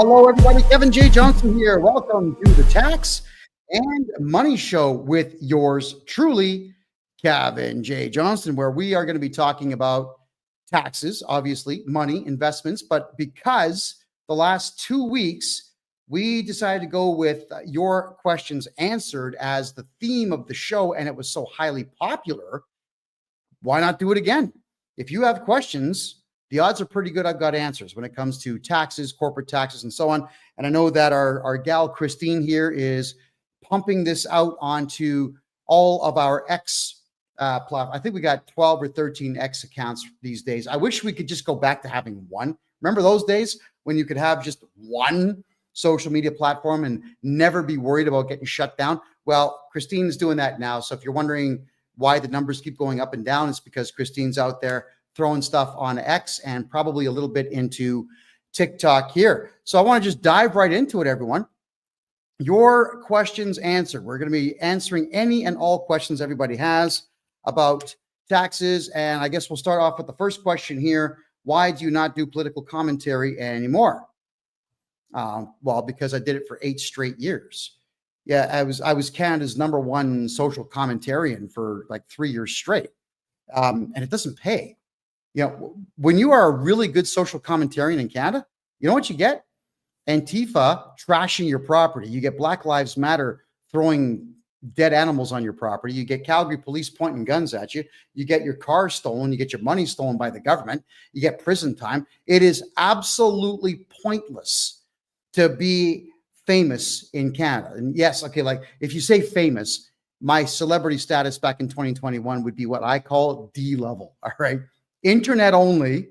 Hello, everybody. Kevin J. Johnston here. Welcome to the Tax and Money Show with yours truly, Kevin J. Johnston, where we are going to be talking about taxes, obviously, money, investments. But because the last 2 weeks, we decided to go with your questions answered as the theme of the show, and it was so highly popular, why not do it again? If you have questions, the odds are pretty good I've got answers when it comes to taxes, corporate taxes, and so on. And I know that our gal Christine here is pumping this out onto all of our X platform. I think we got 12 or 13 X accounts these days. I wish we could just go back to having one. Remember those days when you could have just one social media platform and never be worried about getting shut down? Well, Christine is doing that now. So if you're wondering why the numbers keep going up and down, it's because Christine's out there throwing stuff on X and probably a little bit into TikTok here. So I want to just dive right into it, everyone. Your questions answered. We're going to be answering any and all questions everybody has about taxes. And I guess we'll start off with the first question here. Why do you not do political commentary anymore? Well, because I did it for 8 straight years. Yeah, I was Canada's #1 social commentarian for like 3 years straight. And it doesn't pay. You know, when you are a really good social commentarian in Canada, you know what you get? Antifa trashing your property. You get Black Lives Matter throwing dead animals on your property. You get Calgary police pointing guns at you. You get your car stolen. You get your money stolen by the government. You get prison time. It is absolutely pointless to be famous in Canada. And yes, okay, like if you say famous, my celebrity status back in 2021 would be what I call D level. All right. Internet only,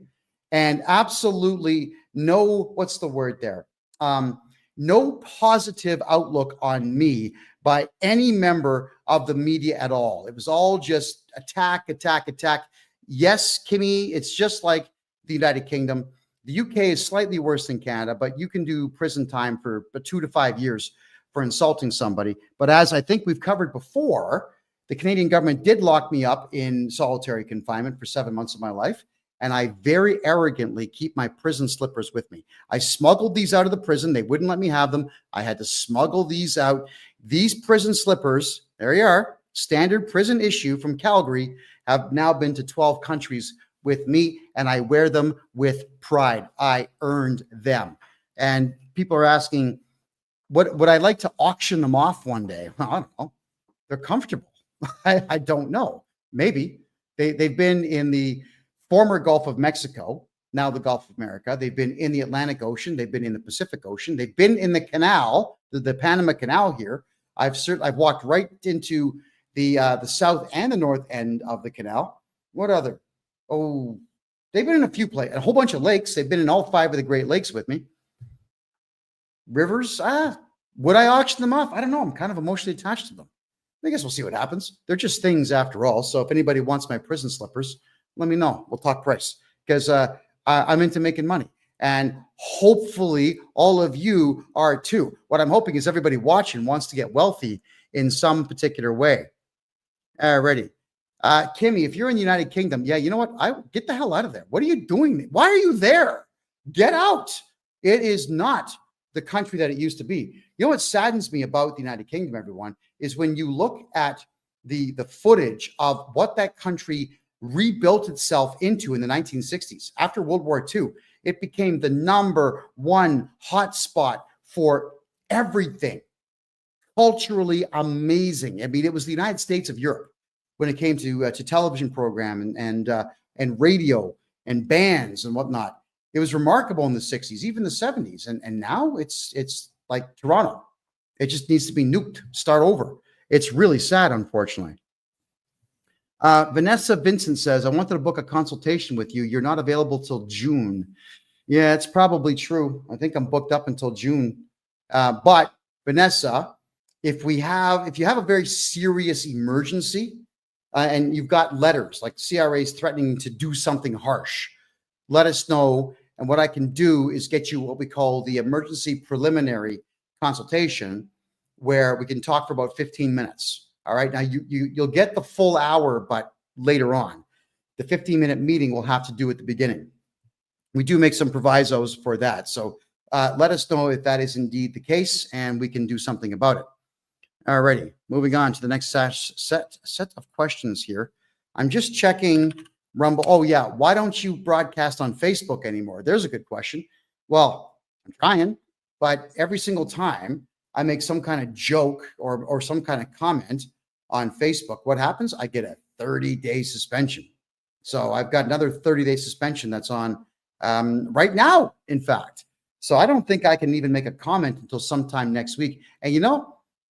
and absolutely no, what's the word there? No positive outlook on me by any member of the media at all. It was all just attack, attack, attack. Yes, Kimmy, it's just like the United Kingdom. The UK is slightly worse than Canada, but you can do prison time for 2 to 5 years for insulting somebody. But as I think we've covered before, the Canadian government did lock me up in solitary confinement for 7 months of my life, and I very arrogantly keep my prison slippers with me. I smuggled these out of the prison. They wouldn't let me have them. I had to smuggle these out. These prison slippers, there you are, standard prison issue from Calgary, have now been to 12 countries with me, and I wear them with pride. I earned them. And people are asking, would I like to auction them off one day? Well, I don't know. They're comfortable. I don't know. Maybe. They've been in the former Gulf of Mexico, now the Gulf of America. They've been in the Atlantic Ocean. They've been in the Pacific Ocean. They've been in the canal, the Panama Canal here. I've walked right into the south and the north end of the canal. What other? Oh, they've been in a few places, a whole bunch of lakes. They've been in all 5 of the Great Lakes with me. Rivers, would I auction them off? I don't know. I'm kind of emotionally attached to them. I guess we'll see what happens. They're just things after all. So if anybody wants my prison slippers, let me know. We'll talk price because I'm into making money. And hopefully all of you are too. What I'm hoping is everybody watching wants to get wealthy in some particular way. Alrighty. Kimmy, if you're in the United Kingdom, yeah, you know what? Get the hell out of there. What are you doing? Why are you there? Get out. It is not the country that it used to be. You know what saddens me about the United Kingdom, everyone, is when you look at the footage of what that country rebuilt itself into in the 1960s. After World War II, it became the #1 hotspot for everything. Culturally amazing. I mean, it was the United States of Europe when it came to television program and radio and bands and whatnot. It was remarkable in the 60s, even the 70s. And now it's like Toronto. It just needs to be nuked, start over. It's really sad, unfortunately. Vanessa Vincent says, I wanted to book a consultation with you. You're not available till June. Yeah, it's probably true. I think I'm booked up until June. But Vanessa, if you have a very serious emergency and you've got letters like CRA's threatening to do something harsh, let us know. And what I can do is get you what we call the emergency preliminary consultation, where we can talk for about 15 minutes. All right. Now you'll get the full hour, but later on. The 15-minute meeting we'll have to do at the beginning. We do make some provisos for that. So let us know if that is indeed the case, and we can do something about it. All righty, moving on to the next set of questions here. I'm just checking Rumble. Oh, yeah. Why don't you broadcast on Facebook anymore? There's a good question. Well, I'm trying, but every single time I make some kind of joke or some kind of comment on Facebook, what happens? I get a 30-day suspension. So I've got another 30-day suspension that's on right now, in fact. So I don't think I can even make a comment until sometime next week. And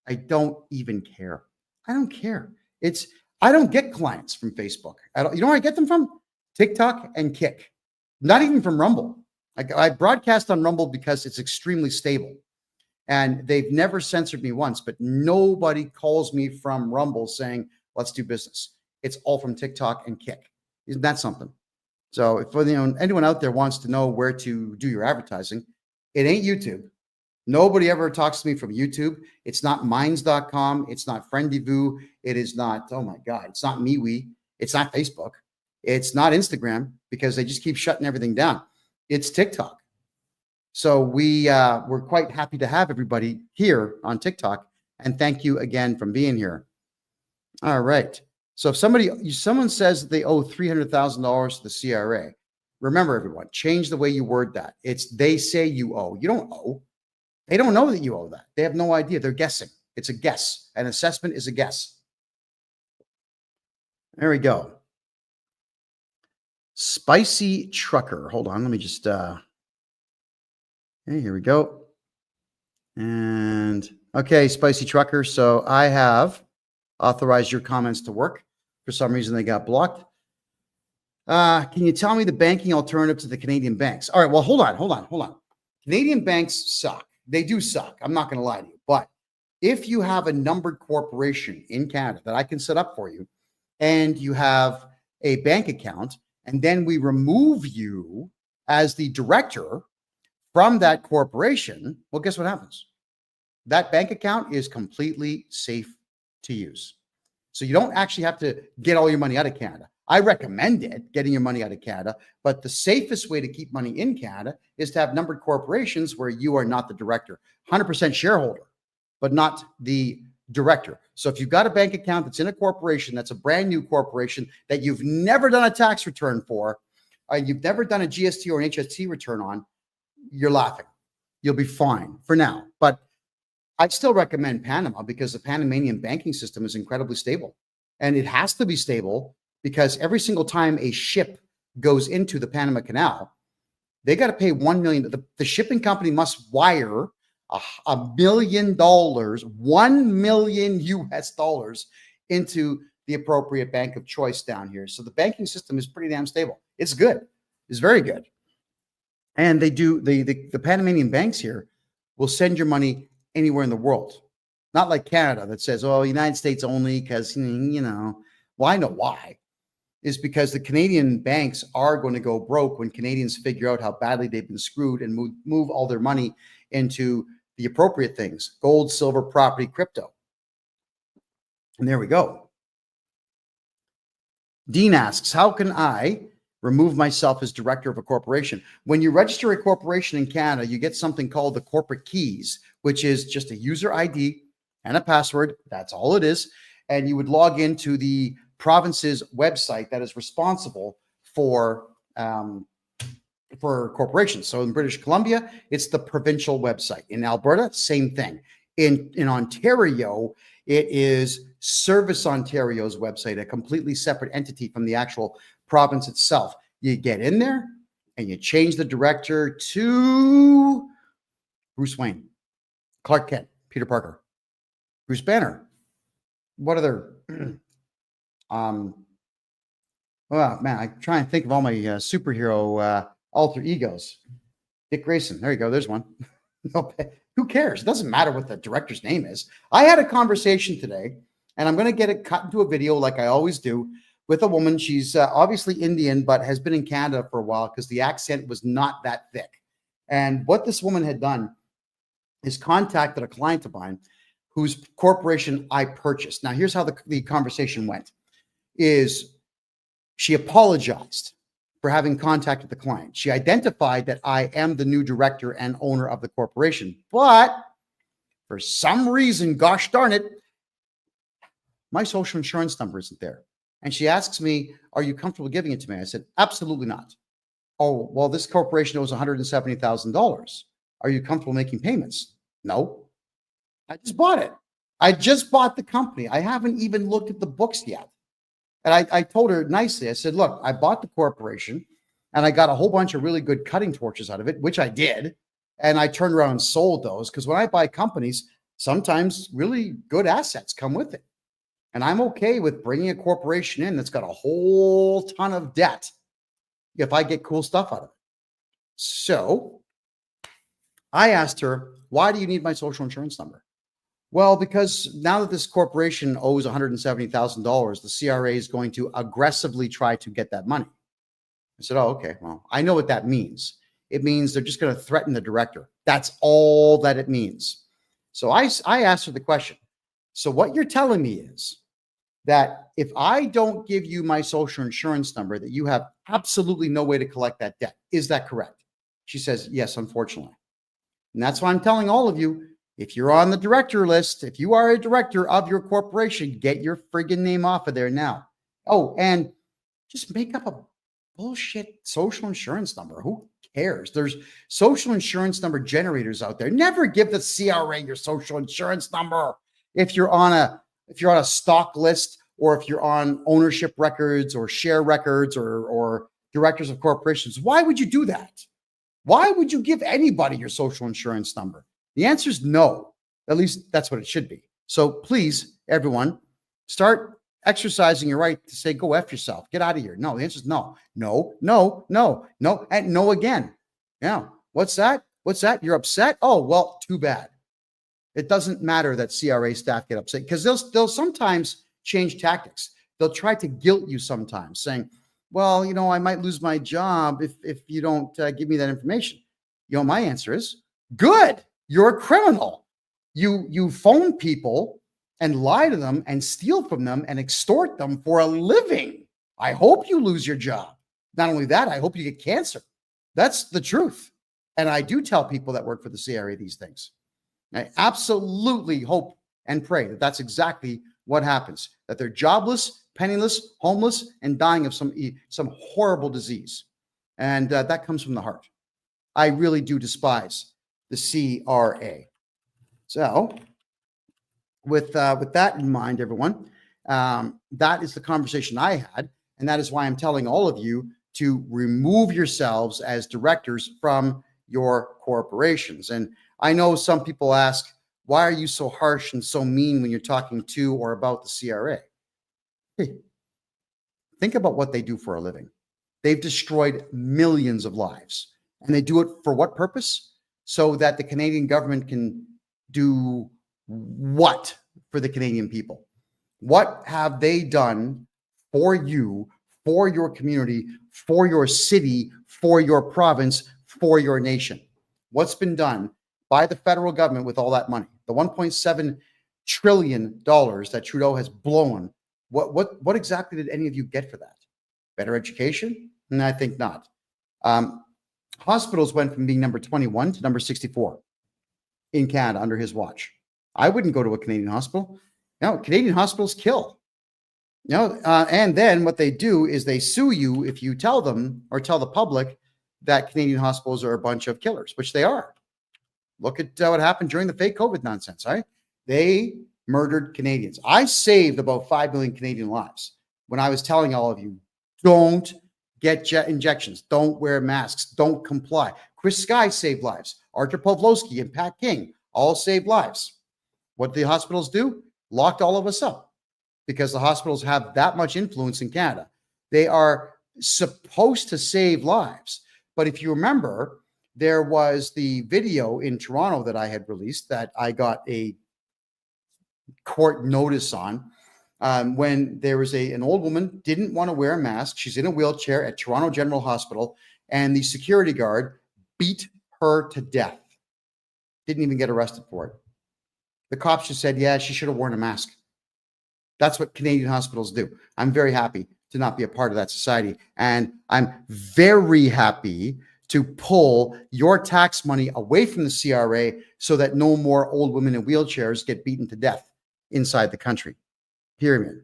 I don't even care. I don't care. I don't get clients from Facebook. You know where I get them from? TikTok and Kick. Not even from Rumble. I broadcast on Rumble because it's extremely stable. And they've never censored me once, but nobody calls me from Rumble saying, let's do business. It's all from TikTok and Kick. Isn't that something? So if anyone out there wants to know where to do your advertising, it ain't YouTube. Nobody ever talks to me from YouTube. It's not minds.com. It's not Friendivu. It is not, oh my God, it's not MeWe. It's not Facebook. It's not Instagram because they just keep shutting everything down. It's TikTok. So we're quite happy to have everybody here on TikTok. And thank you again for being here. All right. So if someone says that they owe $300,000 to the CRA, remember everyone, change the way you word that. It's they say you owe. You don't owe. They don't know that you owe that. They have no idea. They're guessing. It's a guess. An assessment is a guess. There we go. Spicy Trucker. Hold on. Let me just, okay, here we go. And okay, Spicy Trucker. So I have authorized your comments to work. For some reason, they got blocked. Can you tell me the banking alternative to the Canadian banks? All right. Well, hold on. Canadian banks suck. They do suck. I'm not going to lie to you. But if you have a numbered corporation in Canada that I can set up for you, and you have a bank account, and then we remove you as the director from that corporation, well, guess what happens? That bank account is completely safe to use. So you don't actually have to get all your money out of Canada. I recommend it, getting your money out of Canada, but the safest way to keep money in Canada is to have numbered corporations where you are not the director, 100% shareholder, but not the director. So if you've got a bank account that's in a corporation, that's a brand new corporation that you've never done a tax return for, you've never done a GST or an HST return on, you're laughing. You'll be fine for now. But I'd still recommend Panama because the Panamanian banking system is incredibly stable. And it has to be stable because every single time a ship goes into the Panama Canal, they got to pay $1 million. The shipping company must wire $1 million, $1 million US into the appropriate bank of choice down here. So the banking system is pretty damn stable. It's good. It's very good. And they do the Panamanian banks here will send your money anywhere in the world. Not like Canada that says, oh, United States only because, well, I know why. Is because the Canadian banks are going to go broke when Canadians figure out how badly they've been screwed and move all their money into the appropriate things, gold, silver, property, crypto. And there we go. Dean asks, how can I remove myself as director of a corporation? When you register a corporation in Canada, you get something called the corporate keys, which is just a user ID and a password. That's all it is. And you would log into the province's website that is responsible for corporations. So in British Columbia, it's the provincial website. In Alberta, same thing. In Ontario, it is Service Ontario's website, a completely separate entity from the actual province itself. You get in there and you change the director to Bruce Wayne, Clark Kent, Peter Parker, Bruce Banner. What other? Well, man, I try and think of all my superhero alter egos. Dick Grayson. There you go. There's one. Who cares? It doesn't matter what the director's name is. I had a conversation today, and I'm going to get it cut into a video like I always do with a woman. She's obviously Indian, but has been in Canada for a while because the accent was not that thick. And what this woman had done is contacted a client of mine whose corporation I purchased. Now, here's how the conversation went. Is she apologized for having contacted the client. She identified that I am the new director and owner of the corporation, but for some reason, gosh darn it, my social insurance number isn't there. And she asks me, are you comfortable giving it to me? I said, absolutely not. Oh, well, this corporation owes $170,000. Are you comfortable making payments? No. I just bought it. I just bought the company. I haven't even looked at the books yet. And I told her nicely, I said, look, I bought the corporation and I got a whole bunch of really good cutting torches out of it, which I did. And I turned around and sold those because when I buy companies, sometimes really good assets come with it. And I'm okay with bringing a corporation in that's got a whole ton of debt if I get cool stuff out of it. So I asked her, why do you need my social insurance number? Well, because now that this corporation owes $170,000, the CRA is going to aggressively try to get that money. I said, oh, okay. Well, I know what that means. It means they're just going to threaten the director. That's all that it means. So I asked her the question. So what you're telling me is that if I don't give you my social insurance number, that you have absolutely no way to collect that debt. Is that correct? She says, yes, unfortunately. And that's why I'm telling all of you, if you're on the director list, if you are a director of your corporation, get your friggin' name off of there now. Oh, and just make up a bullshit social insurance number. Who cares? There's social insurance number generators out there. Never give the CRA your social insurance number. If you're on a stock list, or if you're on ownership records or share records or directors of corporations, why would you do that? Why would you give anybody your social insurance number? The answer is no. At least that's what it should be. So please, everyone, start exercising your right to say, go F yourself. Get out of here. No, the answer is no. No, no, no, no, and no again. Yeah. What's that? What's that? You're upset? Oh, well, too bad. It doesn't matter that CRA staff get upset because they'll sometimes change tactics. They'll try to guilt you sometimes saying, well, you know, I might lose my job if you don't give me that information. You know, my answer is good. You're a criminal. You phone people and lie to them and steal from them and extort them for a living. I hope you lose your job. Not only that, I hope you get cancer. That's the truth. And I do tell people that work for the CRA these things. I absolutely hope and pray that that's exactly what happens, that they're jobless, penniless, homeless, and dying of some horrible disease. And that comes from the heart. I really do despise the CRA. So with that in mind, everyone, that is the conversation I had. And that is why I'm telling all of you to remove yourselves as directors from your corporations. And I know some people ask, why are you so harsh and so mean when you're talking to or about the CRA? Hey, think about what they do for a living. They've destroyed millions of lives. And they do it for what purpose? So that the Canadian government can do what for the Canadian people? What have they done for you, for your community, for your city, for your province, for your nation? What's been done by the federal government with all that money? The $1.7 trillion that Trudeau has blown. What exactly did any of you get for that? Better education? No, I think not. Hospitals went from being number 21 to number 64 in Canada under his watch. I wouldn't go to a Canadian hospital. No, Canadian hospitals kill. And then what they do is they sue you if you tell them or tell the public that Canadian hospitals are a bunch of killers, which they are. Look at what happened during the fake COVID nonsense, right? They murdered Canadians. I saved about 5 million Canadian lives when I was telling all of you, don't get jet injections, don't wear masks, don't comply. Chris Sky saved lives. Artur Pawlowski and Pat King all saved lives. What did the hospitals do? Locked all of us up because the hospitals have that much influence in Canada. They are supposed to save lives. But if you remember, there was the video in Toronto that I had released that I got a court notice on when there was an old woman didn't want to wear a mask. She's in a wheelchair at Toronto General Hospital, and the security guard beat her to death. Didn't even get arrested for it. The cops just said, yeah, she should have worn a mask. That's what Canadian hospitals do. I'm very happy to not be a part of that society. And I'm very happy to pull your tax money away from the CRA so that no more old women in wheelchairs get beaten to death inside the country. Period.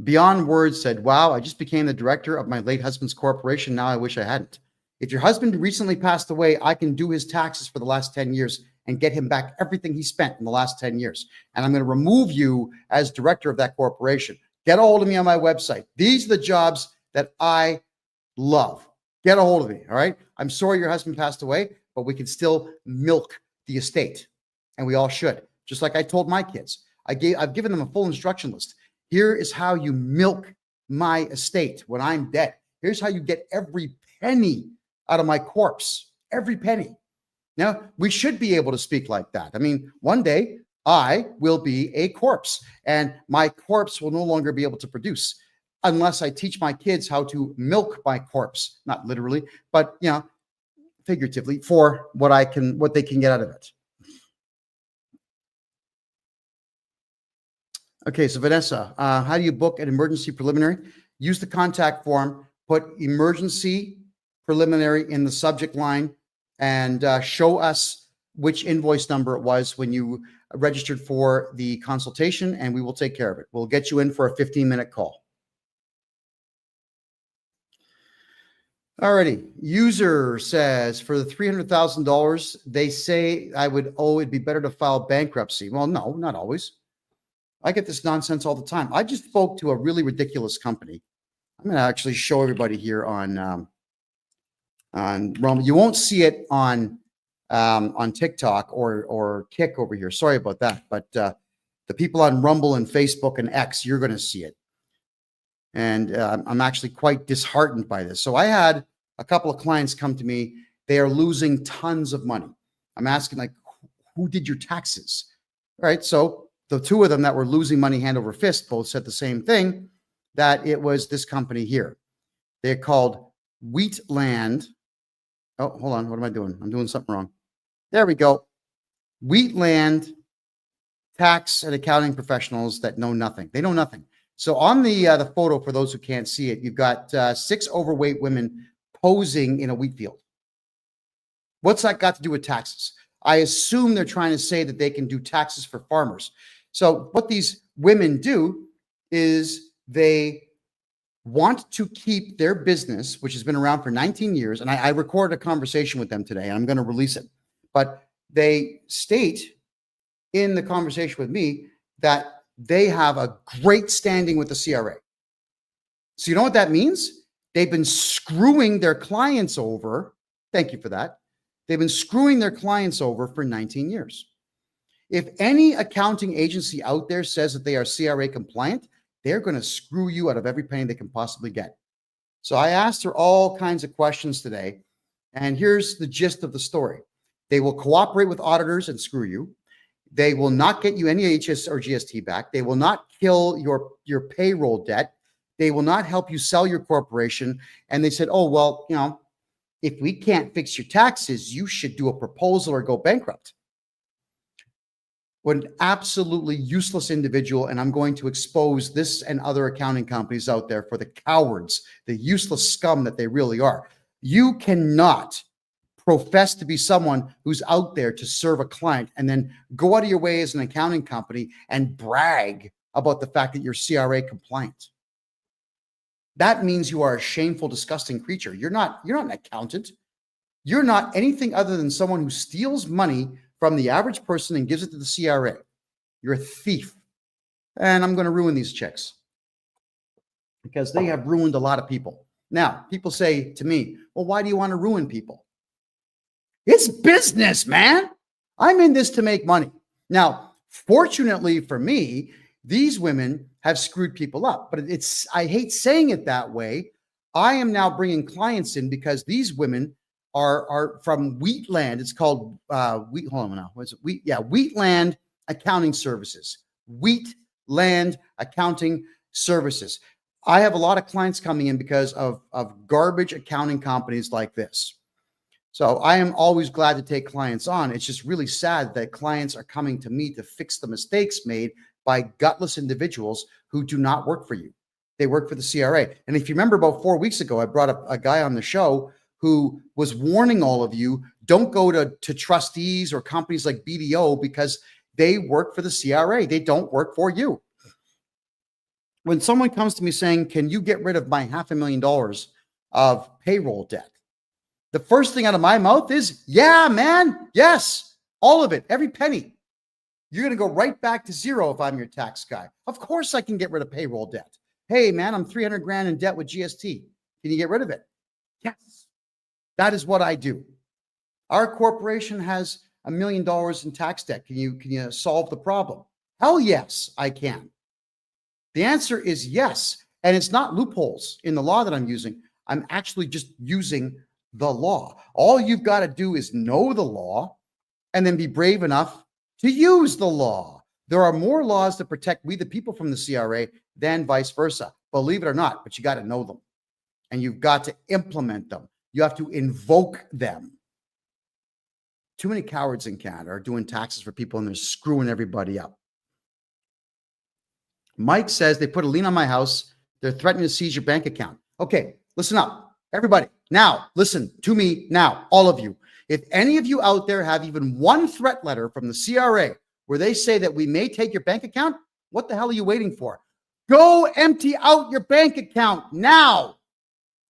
Beyond Words said, wow, I just became the director of my late husband's corporation. Now I wish I hadn't. If your husband recently passed away, I can do his taxes for the last 10 years and get him back everything he spent in the last 10 years. And I'm going to remove you as director of that corporation. Get a hold of me on my website. These are the jobs that I love. Get a hold of me. All right. I'm sorry your husband passed away, but we can still milk the estate. And we all should. Just like I told my kids. I've given them a full instruction list. Here is how you milk my estate when I'm dead. Here's how you get every penny out of my corpse. Every penny. Now, we should be able to speak like that. I mean, one day I will be a corpse and my corpse will no longer be able to produce unless I teach my kids how to milk my corpse, not literally, but figuratively, for what they can get out of it. Okay, so Vanessa, how do you book an emergency preliminary? Use the contact form, put emergency preliminary in the subject line, and show us which invoice number it was when you registered for the consultation, and we will take care of it. We'll get you in for a 15-minute call. Alrighty, user says, for the $300,000, they say I would it'd be better to file bankruptcy. Well, no, not always. I get this nonsense all the time. I just spoke to a really ridiculous company. I'm going to actually show everybody here on Rumble. You won't see it on TikTok or Kick over here. Sorry about that. But the people on Rumble and Facebook and X, you're going to see it. And I'm actually quite disheartened by this. So I had a couple of clients come to me. They are losing tons of money. I'm asking, like, who did your taxes? All right. So the two of them that were losing money hand over fist both said the same thing, that it was this company here. They're called Wheatland. Oh, hold on. What am I doing? I'm doing something wrong. There we go. Wheatland tax and accounting professionals that know nothing. They know nothing. So on the photo, for those who can't see it, you've got 6 overweight women posing in a wheat field. What's that got to do with taxes? I assume they're trying to say that they can do taxes for farmers. So what these women do is they want to keep their business, which has been around for 19 years. And I recorded a conversation with them today, and I'm going to release it. But they state in the conversation with me that they have a great standing with the CRA. So you know what that means? They've been screwing their clients over. Thank you for that. They've been screwing their clients over for 19 years. If any accounting agency out there says that they are CRA compliant, they're going to screw you out of every penny they can possibly get. So I asked her all kinds of questions today, and here's the gist of the story. They will cooperate with auditors and screw you. They will not get you any HS or GST back. They will not kill your payroll debt. They will not help you sell your corporation. And they said, oh, well, if we can't fix your taxes, you should do a proposal or go bankrupt. What an absolutely useless individual. And I'm going to expose this and other accounting companies out there for the cowards, the useless scum that they really are. You cannot profess to be someone who's out there to serve a client and then go out of your way as an accounting company and brag about the fact that you're CRA compliant. That means you are a shameful, disgusting creature. You're not an accountant. You're not anything other than someone who steals money from the average person and gives it to the CRA. You're a thief. And I'm going to ruin these chicks because they have ruined a lot of people. Now, people say to me, well, why do you want to ruin people? It's business, man. I'm in this to make money. Now, fortunately for me, these women have screwed people up, but I hate saying it that way. I am now bringing clients in because these women are from Wheatland. It's called hold on now. What is it? Wheatland Accounting Services. Wheatland Accounting Services. I have a lot of clients coming in because of garbage accounting companies like this. So I am always glad to take clients on. It's just really sad that clients are coming to me to fix the mistakes made by gutless individuals who do not work for you. They work for the CRA. And if you remember about 4 weeks ago, I brought up a guy on the show who was warning all of you, don't go to trustees or companies like BDO because they work for the CRA. They don't work for you. When someone comes to me saying, can you get rid of my $500,000 of payroll debt? The first thing out of my mouth is, yeah, man. Yes. All of it. Every penny. You're going to go right back to zero if I'm your tax guy. Of course I can get rid of payroll debt. Hey, man, I'm 300 grand in debt with GST. Can you get rid of it? Yes. That is what I do. Our corporation has $1 million in tax debt. Can you solve the problem? Hell yes, I can. The answer is yes. And it's not loopholes in the law that I'm using. I'm actually just using the law. All you've got to do is know the law and then be brave enough to use the law. There are more laws to protect we, the people, from the CRA than vice versa. Believe it or not, but you got to know them and you've got to implement them. You have to invoke them. Too many cowards in Canada are doing taxes for people and they're screwing everybody up. Mike says they put a lien on my house. They're threatening to seize your bank account. Okay, listen up, everybody. Now, listen to me now, all of you. If any of you out there have even one threat letter from the CRA where they say that we may take your bank account, what the hell are you waiting for? Go empty out your bank account now.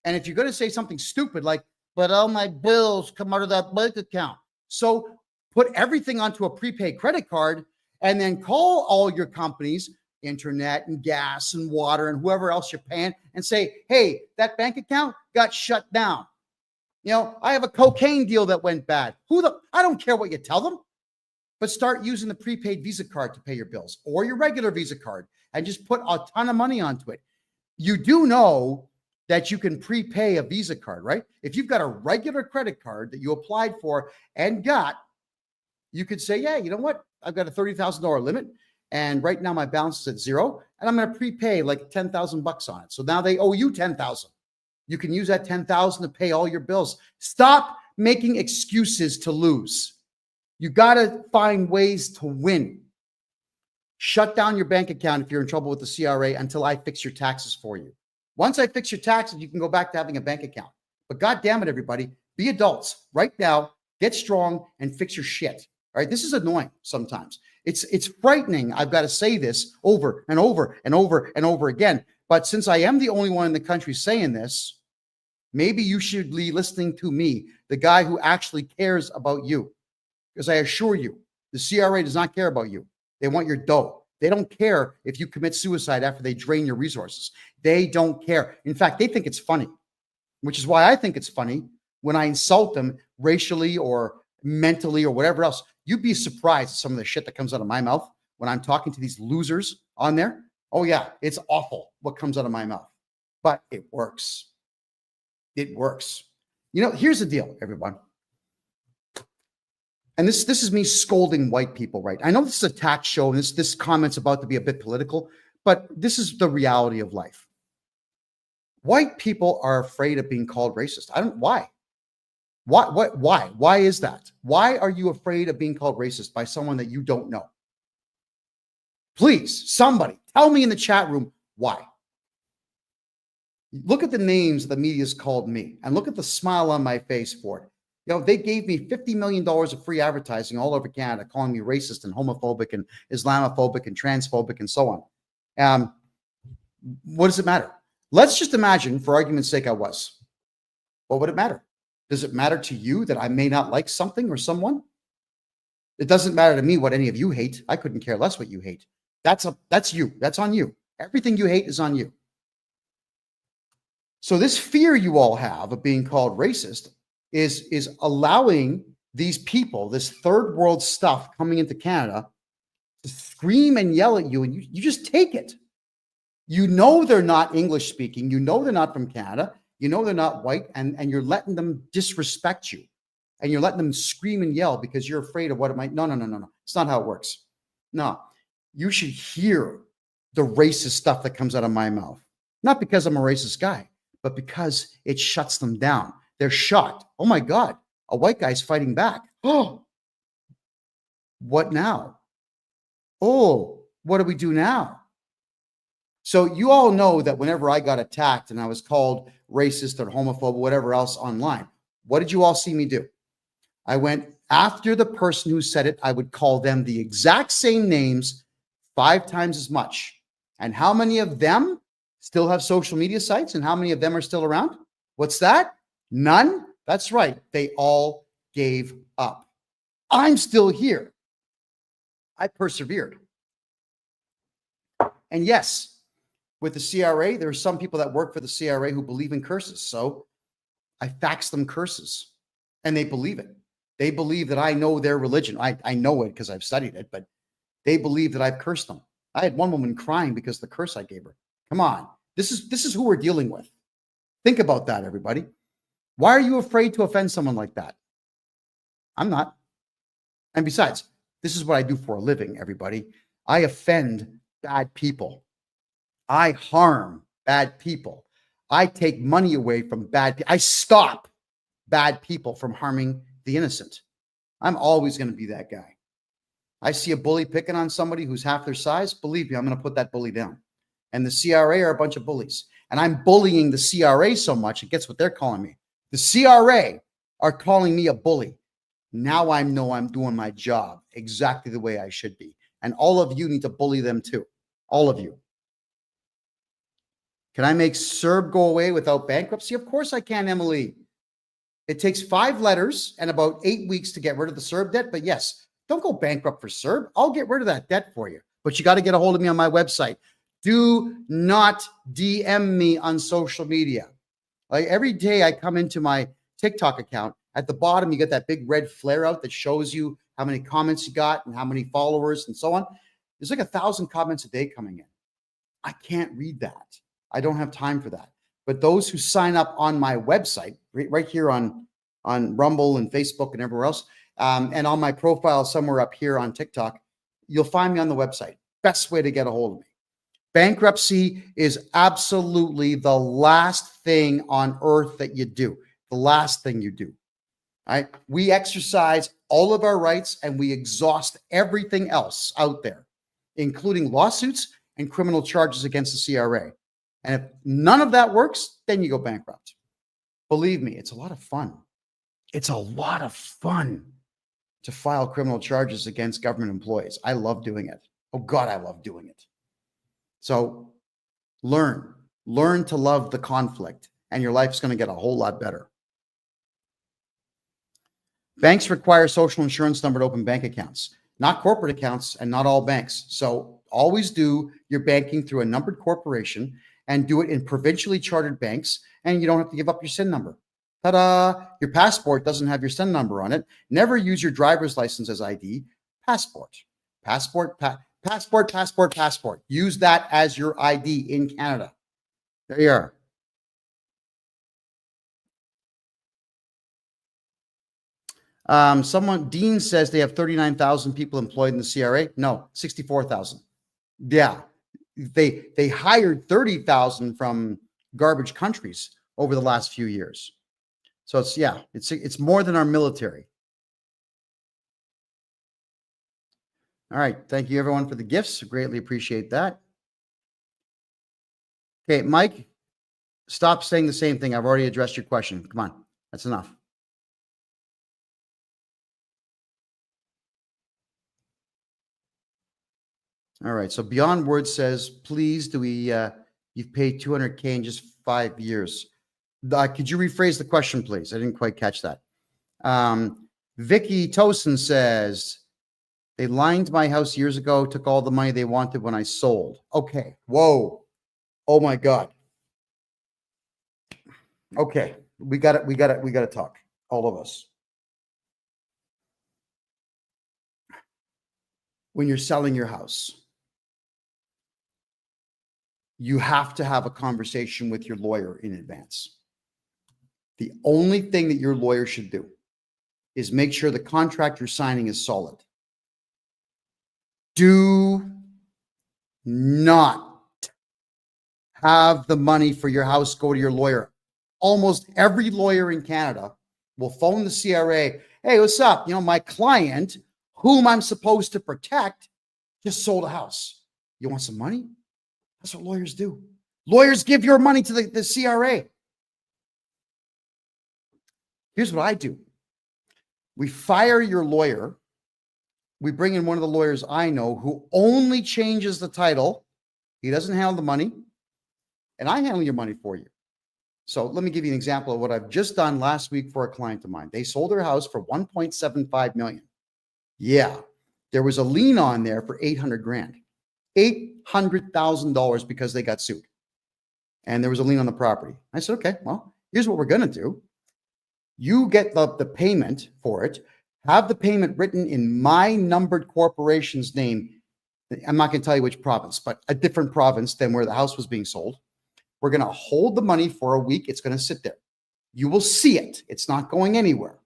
And if you're going to say something stupid like, but all my bills come out of that bank account. So put everything onto a prepaid credit card and then call all your companies, internet and gas and water and whoever else you're paying, and say, hey, that bank account got shut down. You know, I have a cocaine deal that went bad. I don't care what you tell them, but start using the prepaid Visa card to pay your bills or your regular Visa card and just put a ton of money onto it. You do know that you can prepay a Visa card, right? If you've got a regular credit card that you applied for and got, you could say, yeah, you know what? I've got a $30,000 limit. And right now my balance is at zero and I'm going to prepay like 10,000 bucks on it. So now they owe you 10,000. You can use that 10,000 to pay all your bills. Stop making excuses to lose. You got to find ways to win. Shut down your bank account if you're in trouble with the CRA until I fix your taxes for you. Once I fix your taxes, you can go back to having a bank account. But God damn it, everybody, be adults right now, get strong and fix your shit. All right. This is annoying sometimes. It's frightening. I've got to say this over and over and over and over again. But since I am the only one in the country saying this, maybe you should be listening to me, the guy who actually cares about you. Because I assure you, the CRA does not care about you. They want your dough. They don't care if you commit suicide after they drain your resources. They don't care. In fact, they think it's funny, which is why I think it's funny when I insult them racially or mentally or whatever else. You'd be surprised at some of the shit that comes out of my mouth when I'm talking to these losers on there. Oh yeah, it's awful what comes out of my mouth, but it works. It works. You know, here's the deal, everyone. And this is me scolding white people, right? I know this is a tax show and this comment's about to be a bit political, but this is the reality of life. White people are afraid of being called racist. Why? Why is that? Why are you afraid of being called racist by someone that you don't know? Please, somebody tell me in the chat room why. Look at the names the media's called me and look at the smile on my face for it. You know, they gave me $50 million of free advertising all over Canada, calling me racist and homophobic and Islamophobic and transphobic and so on. What does it matter? Let's just imagine, for argument's sake, I was. What would it matter? Does it matter to you that I may not like something or someone? It doesn't matter to me what any of you hate. I couldn't care less what you hate. That's you. That's on you. Everything you hate is on you. So this fear you all have of being called racist is allowing these people, this third world stuff coming into Canada, to scream and yell at you, and you just take it. You know they're not English speaking. You know they're not from Canada. You know they're not white, and you're letting them disrespect you. And you're letting them scream and yell because you're afraid of what it might. No. It's not how it works. No. You should hear the racist stuff that comes out of my mouth. Not because I'm a racist guy, but because it shuts them down. They're shocked. Oh my God, a white guy's fighting back. Oh, what now? Oh, What do we do now? So you all know that whenever I got attacked and I was called racist or homophobe or whatever else online, what did you all see me do? I went after the person who said it. I would call them the exact same names 5 times as much. And how many of them still have social media sites and how many of them are still around? What's that? None? That's right. They all gave up. I'm still here. I persevered. And yes, with the CRA, there are some people that work for the CRA who believe in curses. So I fax them curses and they believe it. They believe that I know their religion. I know it because I've studied it, but they believe that I've cursed them. I had one woman crying because of the curse I gave her. Come on. This is who we're dealing with. Think about that, everybody. Why are you afraid to offend someone like that? I'm not. And besides, this is what I do for a living, everybody. I offend bad people. I harm bad people. I take money away from bad people. I stop bad people from harming the innocent. I'm always going to be that guy. I see a bully picking on somebody who's half their size. Believe me, I'm going to put that bully down. And the CRA are a bunch of bullies. And I'm bullying the CRA so much, it gets what they're calling me. The CRA are calling me a bully. Now I know I'm doing my job exactly the way I should be. And all of you need to bully them too. All of you. Can I make CERB go away without bankruptcy? Of course I can, Emily. It takes 5 letters and about 8 weeks to get rid of the CERB debt. But yes, don't go bankrupt for CERB. I'll get rid of that debt for you. But you got to get a hold of me on my website. Do not DM me on social media. Like every day I come into my TikTok account, at the bottom, you get that big red flare out that shows you how many comments you got and how many followers and so on. There's like 1,000 comments a day coming in. I can't read that. I don't have time for that. But those who sign up on my website, right here on Rumble and Facebook and everywhere else, and on my profile somewhere up here on TikTok, you'll find me on the website. Best way to get a hold of me. Bankruptcy is absolutely the last thing on earth that you do. The last thing you do. Right? We exercise all of our rights and we exhaust everything else out there, including lawsuits and criminal charges against the CRA. And if none of that works, then you go bankrupt. Believe me, it's a lot of fun. It's a lot of fun to file criminal charges against government employees. I love doing it. Oh God, I love doing it. So learn to love the conflict and your life's going to get a whole lot better. Banks require social insurance number to open bank accounts, not corporate accounts and not all banks. So always do your banking through a numbered corporation and do it in provincially chartered banks. And you don't have to give up your SIN number. Ta-da! Your passport doesn't have your SIN number on it. Never use your driver's license as ID. Passport. Use that as your ID in Canada. There you are. Dean says they have 39,000 people employed in the CRA. No, 64,000. Yeah. They hired 30,000 from garbage countries over the last few years. So it's more than our military. All right. Thank you everyone for the gifts. Greatly appreciate that. Okay, Mike, stop saying the same thing. I've already addressed your question. Come on. That's enough. All right. So Beyond Words says, please, you've paid 200K in just 5 years. Could you rephrase the question, please? I didn't quite catch that. Vicky Tosin says, they lined my house years ago, took all the money they wanted when I sold. Okay. Whoa. Oh my God. Okay. We got to talk. All of us. When you're selling your house, you have to have a conversation with your lawyer in advance. The only thing that your lawyer should do is make sure the contract you're signing is solid. Do not have the money for your house go to your lawyer. Almost every lawyer in Canada will phone the CRA. Hey, what's up? My client, whom I'm supposed to protect, just sold a house. You want some money? That's what lawyers do. Lawyers give your money to the CRA. Here's what I do. We fire your lawyer. We bring in one of the lawyers I know who only changes the title. He doesn't handle the money, and I handle your money for you. So let me give you an example of what I've just done last week for a client of mine. They sold their house for $1.75 million. Yeah, there was a lien on there for $800,000, $800,000 because they got sued, and there was a lien on the property. I said, okay, well, here's what we're going to do. You get the payment for it. Have the payment written in my numbered corporation's name. I'm not going to tell you which province, but a different province than where the house was being sold. We're going to hold the money for a week. It's going to sit there. You will see it. It's not going anywhere.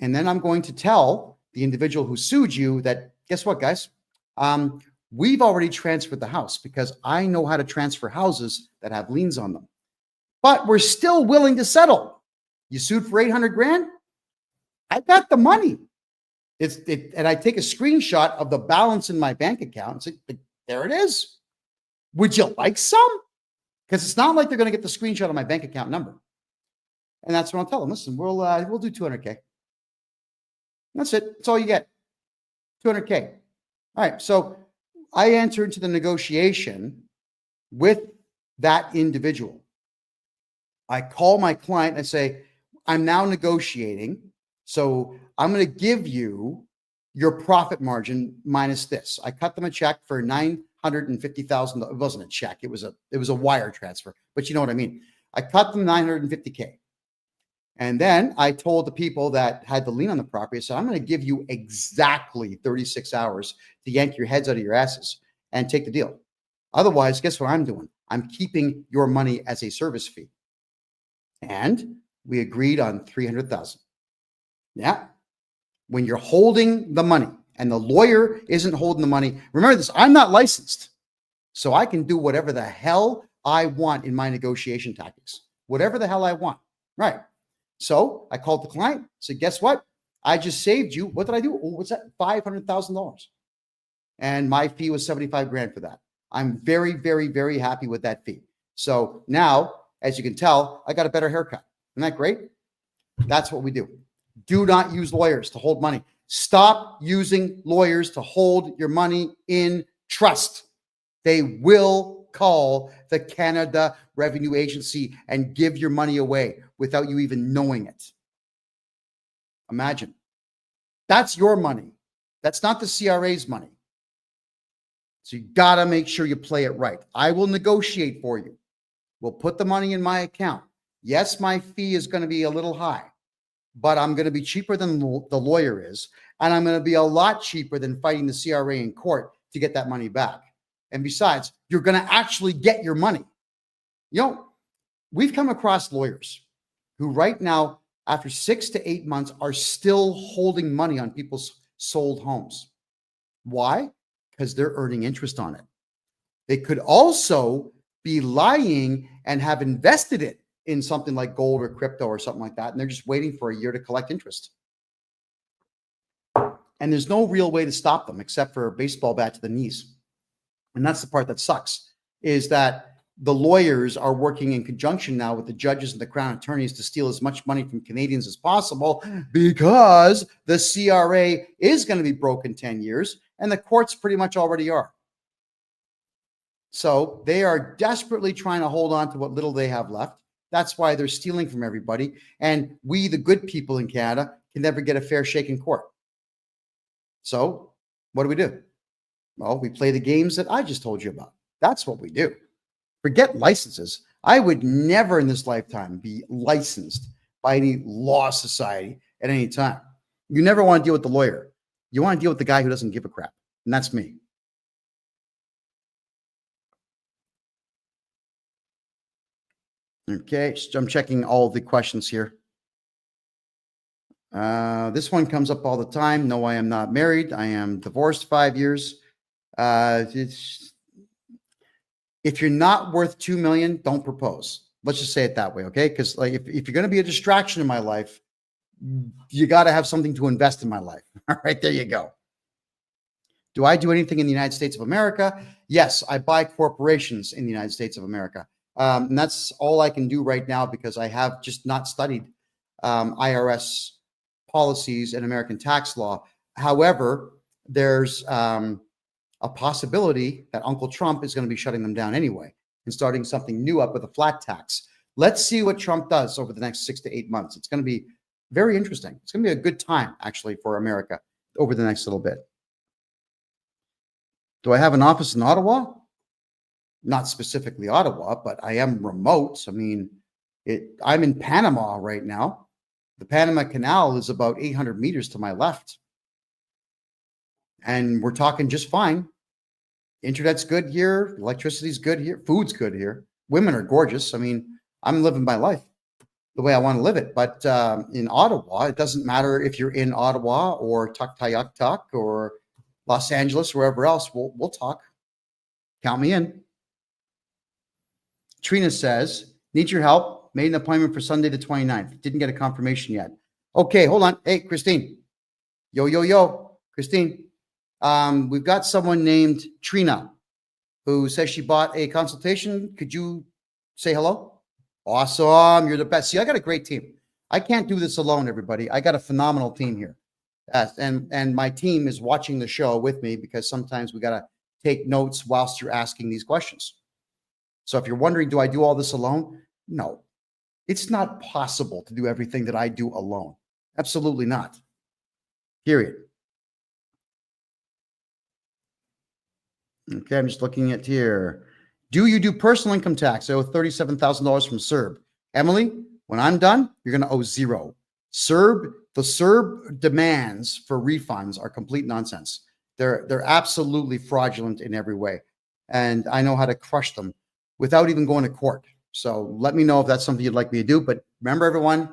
And then I'm going to tell the individual who sued you that, guess what, guys? We've already transferred the house because I know how to transfer houses that have liens on them. But we're still willing to settle. You sued for $800,000? I got the money. And I take a screenshot of the balance in my bank account and say, there it is. Would you like some? Because it's not like they're going to get the screenshot of my bank account number. And that's what I'll tell them. Listen, we'll do $200K. That's it. That's all you get. $200K. All right. So I enter into the negotiation with that individual. I call my client and I say, I'm now negotiating. So I'm going to give you your profit margin minus this. I cut them a check for $950,000. It wasn't a check. It was a wire transfer, but you know what I mean? I cut them $950K. And then I told the people that had the lien on the property, I said, I'm going to give you exactly 36 hours to yank your heads out of your asses and take the deal. Otherwise, guess what I'm doing? I'm keeping your money as a service fee. And we agreed on $300,000. Yeah. When you're holding the money and the lawyer isn't holding the money, remember this, I'm not licensed. So I can do whatever the hell I want in my negotiation tactics. Whatever the hell I want. Right. So I called the client, said, guess what? I just saved you. What did I do? Oh, what's that? $500,000. And my fee was $75,000 for that. I'm very, very, very happy with that fee. So now, as you can tell, I got a better haircut. Isn't that great? That's what we do. Do not use lawyers to hold money. Stop using lawyers to hold your money in trust. They will call the Canada Revenue Agency and give your money away without you even knowing it. Imagine. That's your money. That's not the CRA's money. So you got to make sure you play it right. I will negotiate for you. We'll put the money in my account. Yes, my fee is going to be a little high, but I'm going to be cheaper than the lawyer is. And I'm going to be a lot cheaper than fighting the CRA in court to get that money back. And besides, you're going to actually get your money. You know, we've come across lawyers who right now, after 6 to 8 months, are still holding money on people's sold homes. Why? Because they're earning interest on it. They could also be lying and have invested it in something like gold or crypto or something like that. And they're just waiting for a year to collect interest. And there's no real way to stop them except for a baseball bat to the knees. And that's the part that sucks, is that the lawyers are working in conjunction now with the judges and the Crown attorneys to steal as much money from Canadians as possible because the CRA is going to be broke in 10 years and the courts pretty much already are. So they are desperately trying to hold on to what little they have left. That's why they're stealing from everybody. And we, the good people in Canada, can never get a fair shake in court. So what do? Well, we play the games that I just told you about. That's what we do. Forget licenses. I would never in this lifetime be licensed by any law society at any time. You never want to deal with the lawyer. You want to deal with the guy who doesn't give a crap. And that's me. Okay, so I'm checking all the questions here. This one comes up all the time. No, I am not married. I am divorced 5 years. If you're not worth $2 million, don't propose. Let's just say it that way, okay? Because like if you're going to be a distraction in my life, you got to have something to invest in my life. All right, there you go. Do I do anything in the United States of America? Yes, I buy corporations in the United States of America. And that's all I can do right now because I have just not studied IRS policies and American tax law. However, there's a possibility that Uncle Trump is going to be shutting them down anyway and starting something new up with a flat tax. Let's see what Trump does over the next 6 to 8 months. It's going to be very interesting. It's going to be a good time, actually, for America over the next little bit. Do I have an office in Ottawa? Not specifically Ottawa, but I am remote. I mean, I'm in Panama right now. The Panama Canal is about 800 meters to my left. And we're talking just fine. Internet's good here. Electricity's good here. Food's good here. Women are gorgeous. I mean, I'm living my life the way I want to live it. But in Ottawa, it doesn't matter if you're in Ottawa or Tuktoyaktuk or Los Angeles, wherever else, we'll talk. Count me in. Trina says, need your help. Made an appointment for Sunday the 29th. Didn't get a confirmation yet. Okay, hold on. Hey, Christine. Yo. Christine. We've got someone named Trina who says she bought a consultation. Could you say hello? Awesome. You're the best. See, I got a great team. I can't do this alone, everybody. I got a phenomenal team here. And my team is watching the show with me because sometimes we got to take notes whilst you're asking these questions. So if you're wondering, do I do all this alone? No, it's not possible to do everything that I do alone. Absolutely not. Period. Okay, I'm just looking at here. Do you do personal income tax? I owe $37,000 from CERB. Emily, when I'm done, you're going to owe zero. The CERB demands for refunds are complete nonsense. They're absolutely fraudulent in every way. And I know how to crush them without even going to court. So let me know if that's something you'd like me to do. But remember, everyone,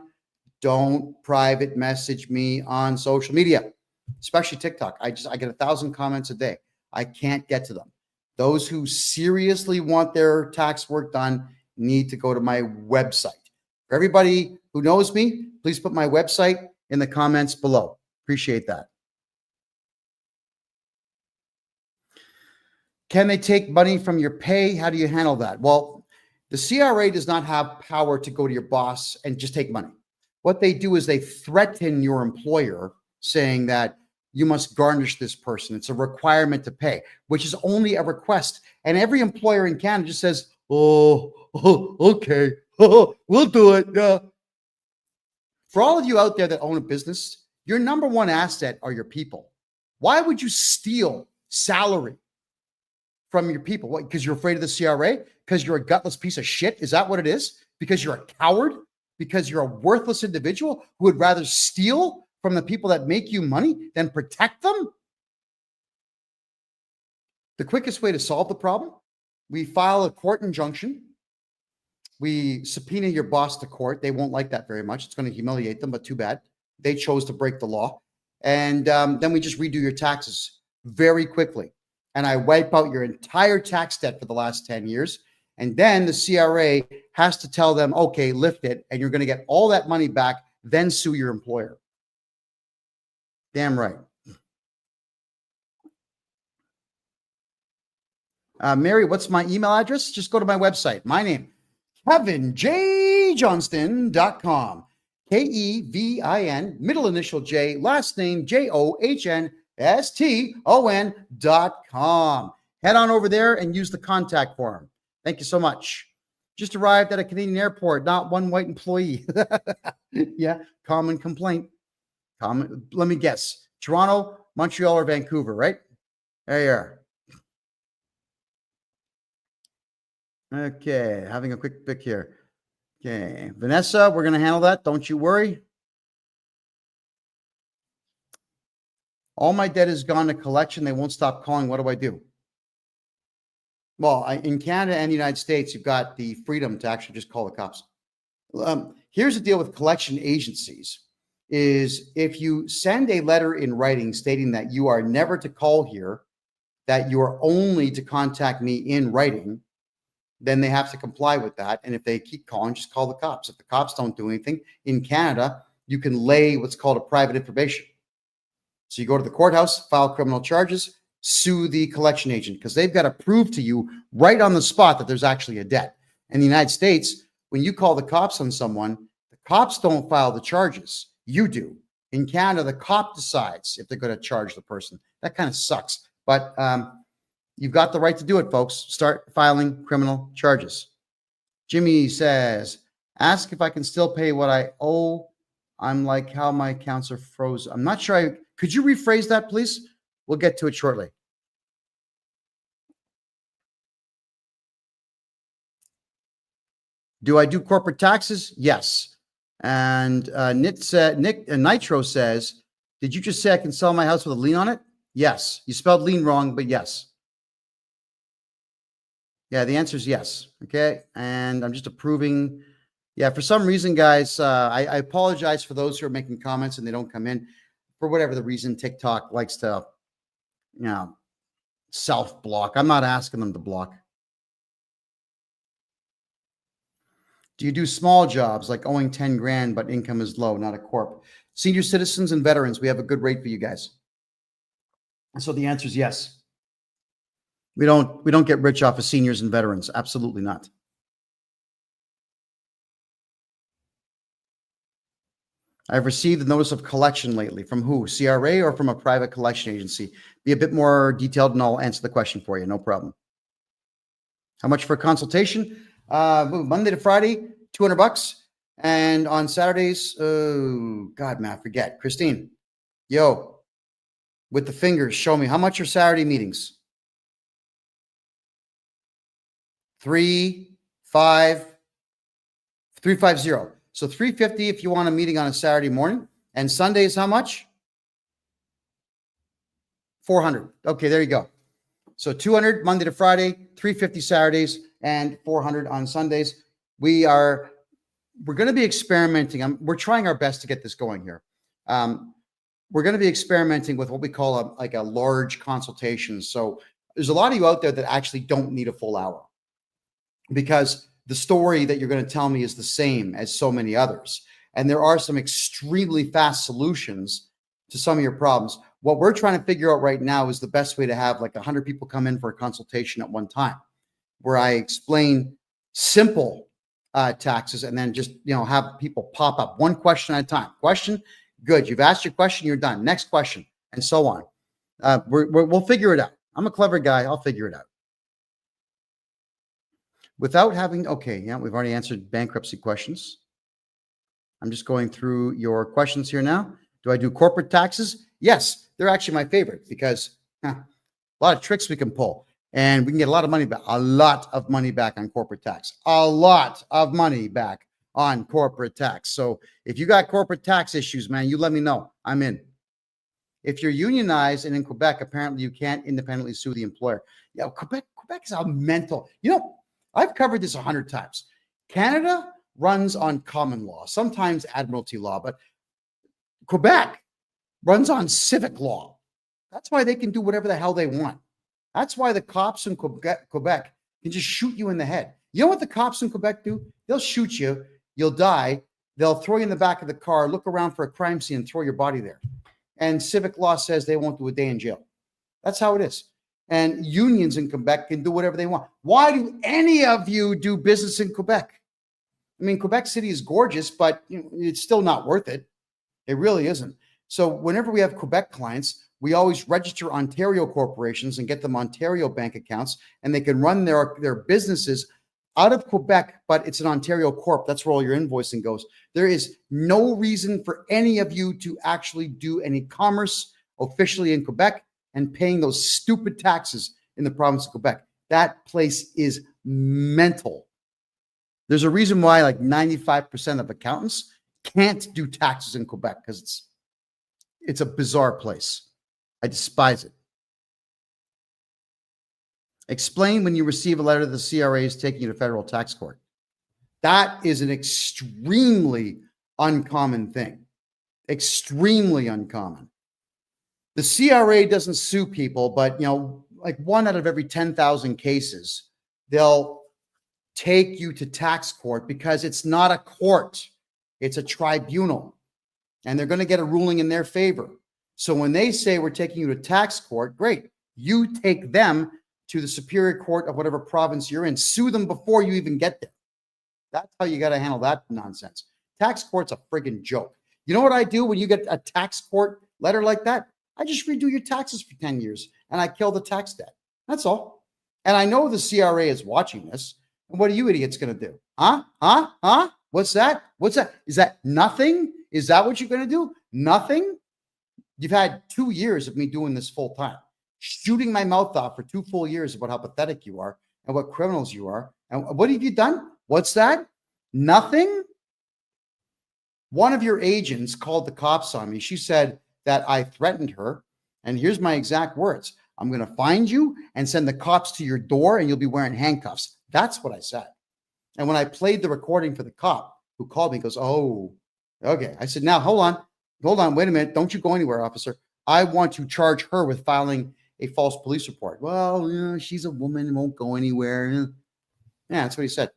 don't private message me on social media, especially TikTok. I get 1,000 comments a day. I can't get to them. Those who seriously want their tax work done need to go to my website. For everybody who knows me, please put my website in the comments below. Appreciate that. Can they take money from your pay? How do you handle that? Well, the CRA does not have power to go to your boss and just take money. What they do is they threaten your employer saying that you must garnish this person. It's a requirement to pay, which is only a request. And every employer in Canada just says, oh okay, we'll do it. Yeah. For all of you out there that own a business, your number one asset are your people. Why would you steal salary from your people? What, because you're afraid of the CRA? Because you're a gutless piece of shit? Is that what it is? Because you're a coward? Because you're a worthless individual who would rather steal from the people that make you money than protect them? The quickest way to solve the problem, we file a court injunction. We subpoena your boss to court. They won't like that very much. It's going to humiliate them, but too bad. They chose to break the law. And then we just redo your taxes very quickly. And I wipe out your entire tax debt for the last 10 years. And then the CRA has to tell them, okay, lift it, and you're going to get all that money back, then sue your employer. Damn right. Mary, what's my email address? Just go to my website. My name, KevinJJohnston.com. KEVIN, middle initial J, last name JOHNSTON.com. Head on over there and use the contact form. Thank you so much. Just arrived at a Canadian airport, not one white employee. Yeah, common complaint. Let me guess. Toronto, Montreal, or Vancouver, right? There you are. Okay, having a quick pick here. Okay, Vanessa, we're going to handle that. Don't you worry. All my debt has gone to collection. They won't stop calling. What do I do? Well, in Canada and the United States, you've got the freedom to actually just call the cops. Here's the deal with collection agencies is if you send a letter in writing stating that you are never to call here, that you are only to contact me in writing, then they have to comply with that. And if they keep calling, just call the cops. If the cops don't do anything, in Canada, you can lay what's called a private information. So you go to the courthouse, file criminal charges, sue the collection agent because they've got to prove to you right on the spot that there's actually a debt. In the United States, when you call the cops on someone, the cops don't file the charges. You do. In Canada, the cop decides if they're going to charge the person. That kind of sucks. But you've got the right to do it, folks. Start filing criminal charges. Jimmy says, ask if I can still pay what I owe. I'm like how my accounts are frozen. I'm not sure. Could you rephrase that, please? We'll get to it shortly. Do I do corporate taxes? Yes. And Nitro says, did you just say I can sell my house with a lien on it? Yes. You spelled lien wrong, but yes. Yeah, the answer is yes. Okay. And I'm just approving. Yeah, for some reason, guys, I apologize for those who are making comments and they don't come in. For whatever the reason, TikTok likes to, self-block. I'm not asking them to block. Do you do small jobs like owing 10 grand, but income is low, not a corp? Senior citizens and veterans, we have a good rate for you guys. So the answer is yes. We don't get rich off of seniors and veterans. Absolutely not. I've received a notice of collection lately. From who? CRA or from a private collection agency? Be a bit more detailed and I'll answer the question for you. No problem. How much for a consultation? Monday to Friday, $200. And on Saturdays, oh, God, man, I forget. Christine, yo, with the fingers, show me. How much are Saturday meetings? 350. So $350 if you want a meeting on a Saturday morning. And Sundays, how much? $400. Okay, there you go. So $200 Monday to Friday, $350 Saturdays, and $400 on Sundays. We're going to be experimenting. We're trying our best to get this going here. We're going to be experimenting with what we call a large consultation. So there's a lot of you out there that actually don't need a full hour because the story that you're going to tell me is the same as so many others. And there are some extremely fast solutions to some of your problems. What we're trying to figure out right now is the best way to have like 100 people come in for a consultation at one time, where I explain simple taxes and then just, have people pop up one question at a time. Question, good. You've asked your question, you're done. Next question, and so on. We'll figure it out. I'm a clever guy. I'll figure it out. Without having, okay, yeah, we've already answered bankruptcy questions. I'm just going through your questions here now. Do I do corporate taxes? Yes, they're actually my favorite because a lot of tricks we can pull and we can get a lot of money back, on corporate tax, a lot of money back on corporate tax. So if you got corporate tax issues, man, you let me know. I'm in. If you're unionized and in Quebec, apparently you can't independently sue the employer. Yeah, Quebec is a mental, I've covered this 100 times. Canada runs on common law, sometimes admiralty law, but Quebec runs on civic law. That's why they can do whatever the hell they want. That's why the cops in Quebec can just shoot you in the head. You know what the cops in Quebec do? They'll shoot you. You'll die. They'll throw you in the back of the car, look around for a crime scene, and throw your body there. And civic law says they won't do a day in jail. That's how it is. And unions in Quebec can do whatever they want. Why do any of you do business in Quebec? I mean, Quebec City is gorgeous, but it's still not worth it. It really isn't. So whenever we have Quebec clients, we always register Ontario corporations and get them Ontario bank accounts, and they can run their businesses out of Quebec, but it's an Ontario corp. That's where all your invoicing goes. There is no reason for any of you to actually do any commerce officially in Quebec and paying those stupid taxes in the province of Quebec. That place is mental. There's a reason why like 95% of accountants can't do taxes in Quebec because it's a bizarre place. I despise it. Explain when you receive a letter that the CRA is taking you to federal tax court. That is an extremely uncommon thing. Extremely uncommon. The CRA doesn't sue people, but like 1 out of every 10,000 cases, they'll take you to tax court because it's not a court. It's a tribunal. And they're going to get a ruling in their favor. So when they say we're taking you to tax court, great. You take them to the superior court of whatever province you're in, sue them before you even get there. That's how you got to handle that nonsense. Tax court's a friggin' joke. You know what I do when you get a tax court letter like that? I just redo your taxes for 10 years and I kill the tax debt. That's all. And I know the CRA is watching this. And what are you idiots going to do? Huh? What's that? Is that nothing? Is that what you're going to do? Nothing? You've had 2 years of me doing this full time, shooting my mouth off for 2 full years about how pathetic you are and what criminals you are. And what have you done? What's that? Nothing? One of your agents called the cops on me. She said that I threatened her. And here's my exact words. I'm going to find you and send the cops to your door and you'll be wearing handcuffs. That's what I said. And when I played the recording for the cop who called me, he goes, oh, okay. I said, now, hold on, wait a minute. Don't you go anywhere, officer. I want to charge her with filing a false police report. Well, she's a woman, won't go anywhere. Yeah, that's what he said.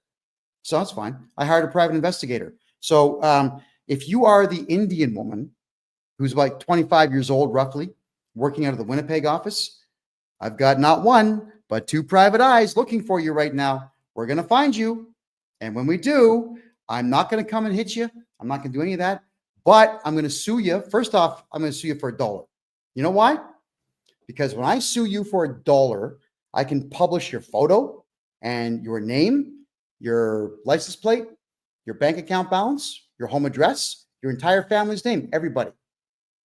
So that's fine. I hired a private investigator. So if you are the Indian woman who's like 25 years old, roughly, working out of the Winnipeg office, I've got not one, but 2 private eyes looking for you right now. We're going to find you. And when we do, I'm not going to come and hit you. I'm not going to do any of that. But I'm going to sue you. First off, I'm going to sue you for $1. You know why? Because when I sue you for $1, I can publish your photo and your name, your license plate, your bank account balance, your home address, your entire family's name, everybody.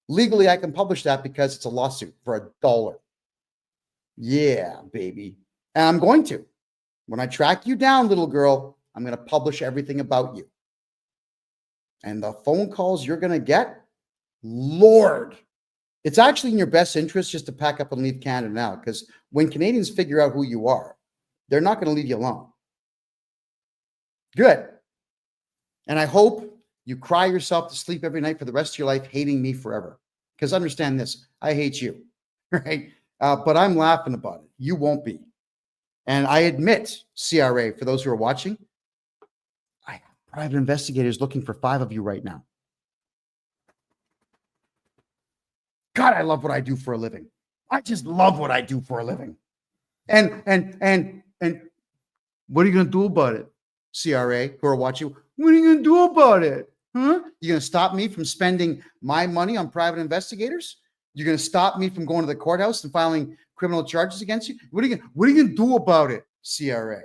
Legally, I can publish that because it's a lawsuit for $1. Yeah, baby. And I'm going to. When I track you down, little girl, I'm going to publish everything about you. And the phone calls you're going to get, Lord, it's actually in your best interest just to pack up and leave Canada now, because when Canadians figure out who you are, they're not going to leave you alone. Good. And I hope you cry yourself to sleep every night for the rest of your life, hating me forever. Because understand this, I hate you, right? But I'm laughing about it. You won't be. And I admit, CRA, for those who are watching, I have private investigators looking for 5 of you right now. God, I love what I do for a living. I just love what I do for a living. And what are you going to do about it, CRA, who are watching? What are you going to do about it? Huh? You're going to stop me from spending my money on private investigators? You're going to stop me from going to the courthouse and filing criminal charges against you? What are you going to do about it, CRA?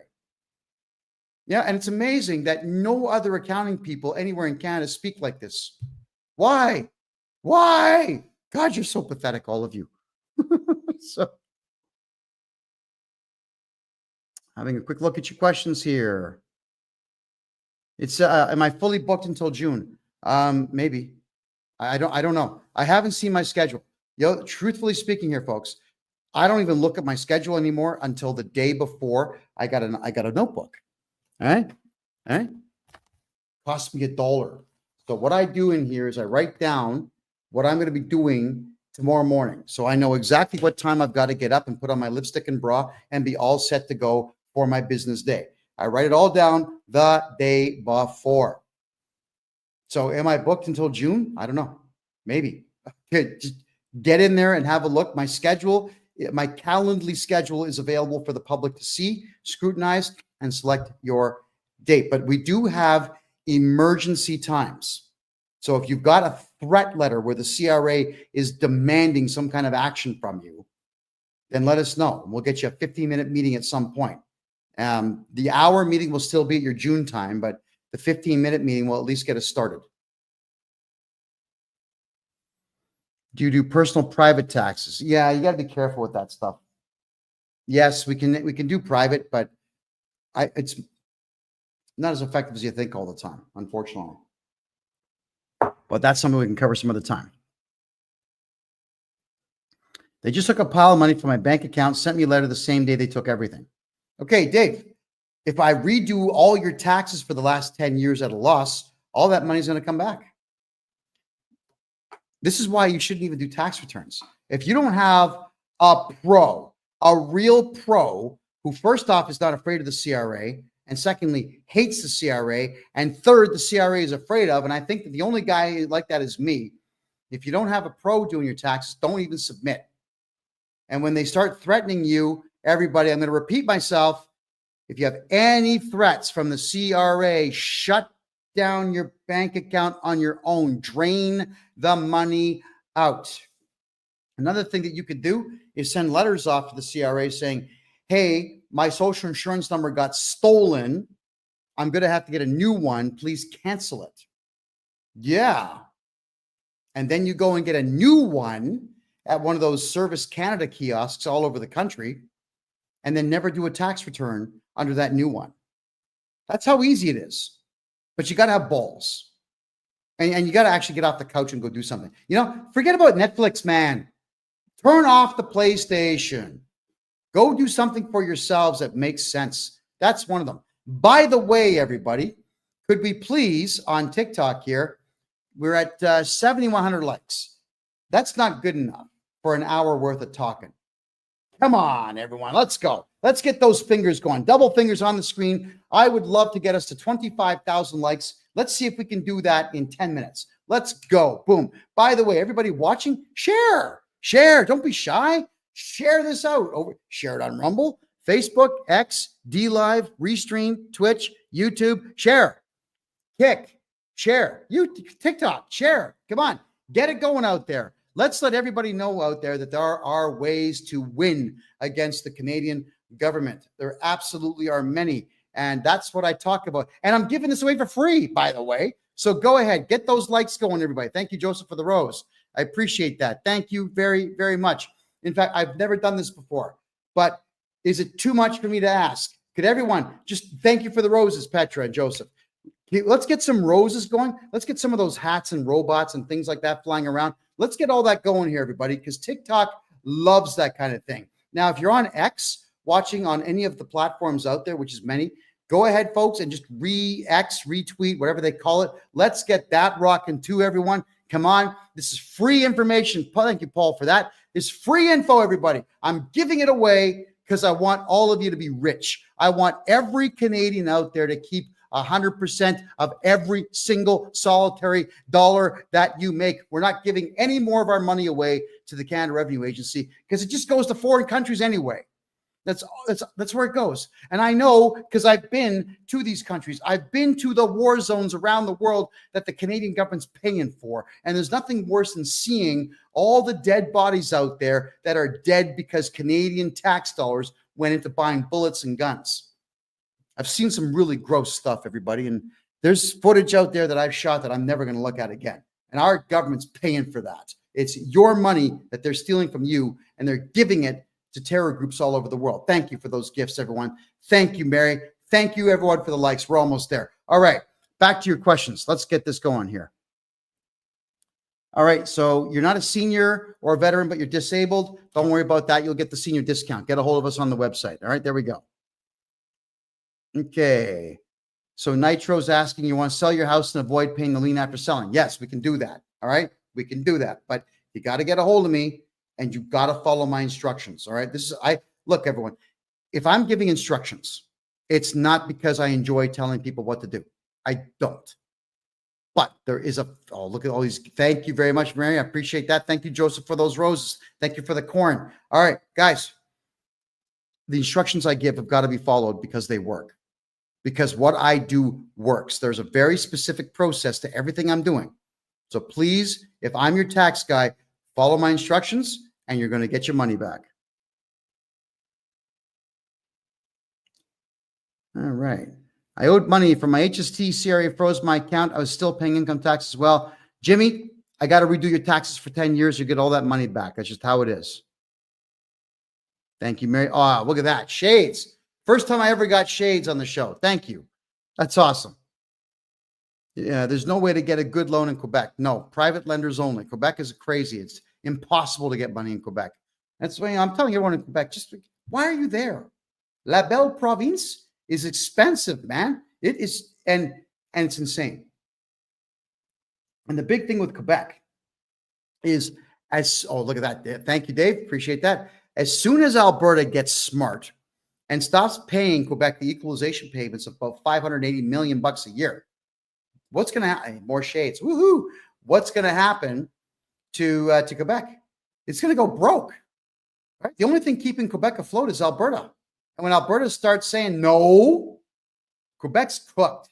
Yeah, and it's amazing that no other accounting people anywhere in Canada speak like this. Why? Why? God, you're so pathetic, all of you. So, having a quick look at your questions here. It's am I fully booked until June? Maybe. I don't know. I haven't seen my schedule. Truthfully speaking here, folks, I don't even look at my schedule anymore until the day before I got a notebook. All right. Cost me $1. So what I do in here is I write down what I'm going to be doing tomorrow morning. So I know exactly what time I've got to get up and put on my lipstick and bra and be all set to go for my business day. I write it all down the day before. So am I booked until June? I don't know. Maybe. Okay, just get in there and have a look. My schedule, my Calendly schedule is available for the public to see, scrutinize, and select your date. But we do have emergency times. So if you've got a threat letter where the CRA is demanding some kind of action from you, then let us know. We'll get you a 15-minute meeting at some point. The hour meeting will still be at your June time, but the 15-minute meeting will at least get us started. Do you do personal private taxes? Yeah, you got to be careful with that stuff. Yes, we can do private, but it's not as effective as you think all the time, unfortunately. But that's something we can cover some other time. They just took a pile of money from my bank account, sent me a letter the same day they took everything. Okay, Dave, if I redo all your taxes for the last 10 years at a loss, all that money is going to come back. This is why you shouldn't even do tax returns. If you don't have a real pro, who first off is not afraid of the CRA, and secondly, hates the CRA, and third, the CRA is afraid of, and I think that the only guy like that is me. If you don't have a pro doing your taxes, don't even submit. And when they start threatening you, everybody, I'm going to repeat myself. If you have any threats from the CRA, shut down your bank account on your own. Drain the money out. Another thing that you could do is send letters off to the CRA saying, hey, my social insurance number got stolen. I'm going to have to get a new one. Please cancel it. Yeah. And then you go and get a new one at one of those Service Canada kiosks all over the country, and then never do a tax return under that new one. That's how easy it is. But you got to have balls. And you got to actually get off the couch and go do something. Forget about Netflix, man. Turn off the PlayStation. Go do something for yourselves that makes sense. That's one of them. By the way, everybody, could we please, on TikTok here, we're at 7,100 likes. That's not good enough for an hour worth of talking. Come on, everyone. Let's go. Let's get those fingers going. Double fingers on the screen. I would love to get us to 25,000 likes. Let's see if we can do that in 10 minutes. Let's go. Boom. By the way, everybody watching, share. Don't be shy. Share this out. Share it on Rumble, Facebook, X, DLive, Restream, Twitch, YouTube. Share. Kick. Share. TikTok. Share. Come on. Get it going out there. Let's let everybody know out there that there are ways to win against the Canadian government. There absolutely are many. And that's what I talk about. And I'm giving this away for free, by the way. So go ahead. Get those likes going, everybody. Thank you, Joseph, for the rose. I appreciate that. Thank you very, very much. In fact, I've never done this before. But is it too much for me to ask? Could everyone just thank you for the roses, Petra and Joseph? Let's get some roses going. Let's get some of those hats and robots and things like that flying around. Let's get all that going here, everybody, because TikTok loves that kind of thing. Now, if you're on X, watching on any of the platforms out there, which is many, go ahead, folks, and just retweet, whatever they call it. Let's get that rocking too, everyone. Come on. This is free information. Thank you, Paul, for that. It's free info, everybody. I'm giving it away because I want all of you to be rich. I want every Canadian out there to keep 100% of every single solitary dollar that you make. We're not giving any more of our money away to the Canada Revenue Agency because it just goes to foreign countries anyway. That's where it goes. And I know because I've been to these countries. I've been to the war zones around the world that the Canadian government's paying for. And there's nothing worse than seeing all the dead bodies out there that are dead because Canadian tax dollars went into buying bullets and guns. I've seen some really gross stuff, everybody. And there's footage out there that I've shot that I'm never going to look at again. And our government's paying for that. It's your money that they're stealing from you, and they're giving it to terror groups all over the world. Thank you for those gifts, everyone. Thank you, Mary. Thank you, everyone, for the likes. We're almost there. All right, back to your questions. Let's get this going here. All right, so you're not a senior or a veteran, but you're disabled. Don't worry about that. You'll get the senior discount. Get a hold of us on the website. All right, there we go. Okay, so Nitro's asking, you want to sell your house and avoid paying the lien after selling? Yes, we can do that. All right, we can do that. But you got to get a hold of me. And you got to follow my instructions. All right. Look, everyone, if I'm giving instructions, it's not because I enjoy telling people what to do. I don't. But there is look at all these. Thank you very much, Mary. I appreciate that. Thank you, Joseph, for those roses. Thank you for the corn. All right, guys, the instructions I give have got to be followed because they work. Because what I do works. There's a very specific process to everything I'm doing. So please, if I'm your tax guy, follow my instructions, and you're going to get your money back. All right. I owed money from my HST. CRA froze my account. I was still paying income tax as well. Jimmy, I got to redo your taxes for 10 years. You get all that money back. That's just how it is. Thank you, Mary. Oh, look at that. Shades. First time I ever got shades on the show. Thank you. That's awesome. Yeah, there's no way to get a good loan in Quebec. No, private lenders only. Quebec is crazy. It's impossible to get money in Quebec. That's why I'm telling everyone in Quebec, just why are you there? La Belle Province is expensive, man. It is, and it's insane. And the big thing with Quebec is look at that. Thank you, Dave. Appreciate that. As soon as Alberta gets smart and stops paying Quebec the equalization payments of about $580 million a year, what's going to happen? More shades. Woohoo. What's going to happen to Quebec? It's going to go broke. Right? The only thing keeping Quebec afloat is Alberta. And when Alberta starts saying no, Quebec's cooked.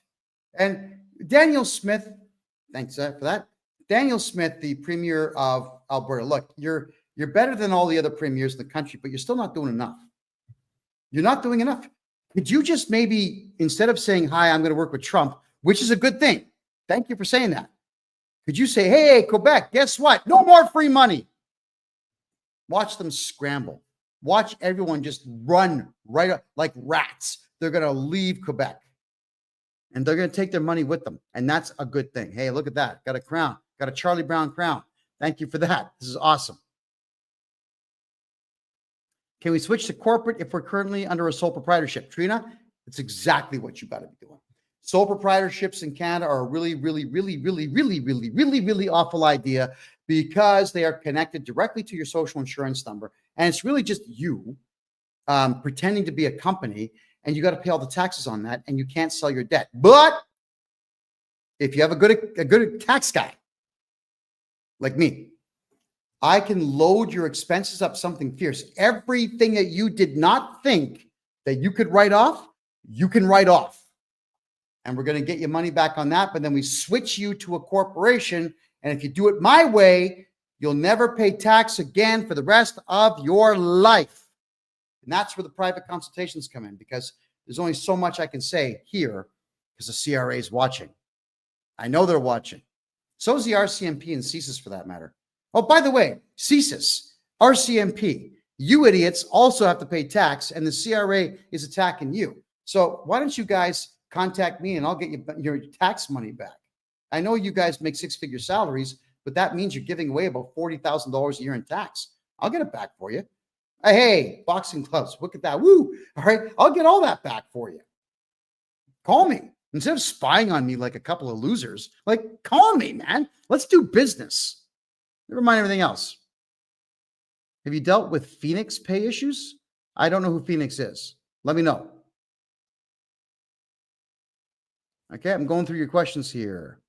And Daniel Smith, thanks for that. Daniel Smith, the premier of Alberta. Look, you're better than all the other premiers in the country, but you're still not doing enough. You're not doing enough. Could you just maybe, instead of saying, hi, I'm going to work with Trump, which is a good thing. Thank you for saying that. Could you say, hey, Quebec, guess what? No more free money. Watch them scramble. Watch everyone just run right up like rats. They're going to leave Quebec. And they're going to take their money with them. And that's a good thing. Hey, look at that. Got a crown. Got a Charlie Brown crown. Thank you for that. This is awesome. Can we switch to corporate if we're currently under a sole proprietorship? Trina, it's exactly what you got to be doing. Sole proprietorships in Canada are a really, really, really, really, really, really, really, really awful idea because they are connected directly to your social insurance number. And it's really just you pretending to be a company, and you got to pay all the taxes on that, and you can't sell your debt. But if you have a good tax guy like me, I can load your expenses up something fierce. Everything that you did not think that you could write off, you can write off. And we're going to get your money back on that. But then we switch you to a corporation. And if you do it my way, you'll never pay tax again for the rest of your life. And that's where the private consultations come in, because there's only so much I can say here because the CRA is watching. I know they're watching. So is the RCMP and CSIS for that matter. Oh, by the way, CSIS, RCMP, you idiots also have to pay tax, and the CRA is attacking you. So why don't you guys contact me and I'll get you your tax money back. I know you guys make six-figure salaries, but that means you're giving away about $40,000 a year in tax. I'll get it back for you. Hey, boxing gloves, look at that. Woo. All right. I'll get all that back for you. Call me. Instead of spying on me like a couple of losers, like, call me, man. Let's do business. Never mind everything else. Have you dealt with Phoenix pay issues? I don't know who Phoenix is. Let me know. Okay, I'm going through your questions here.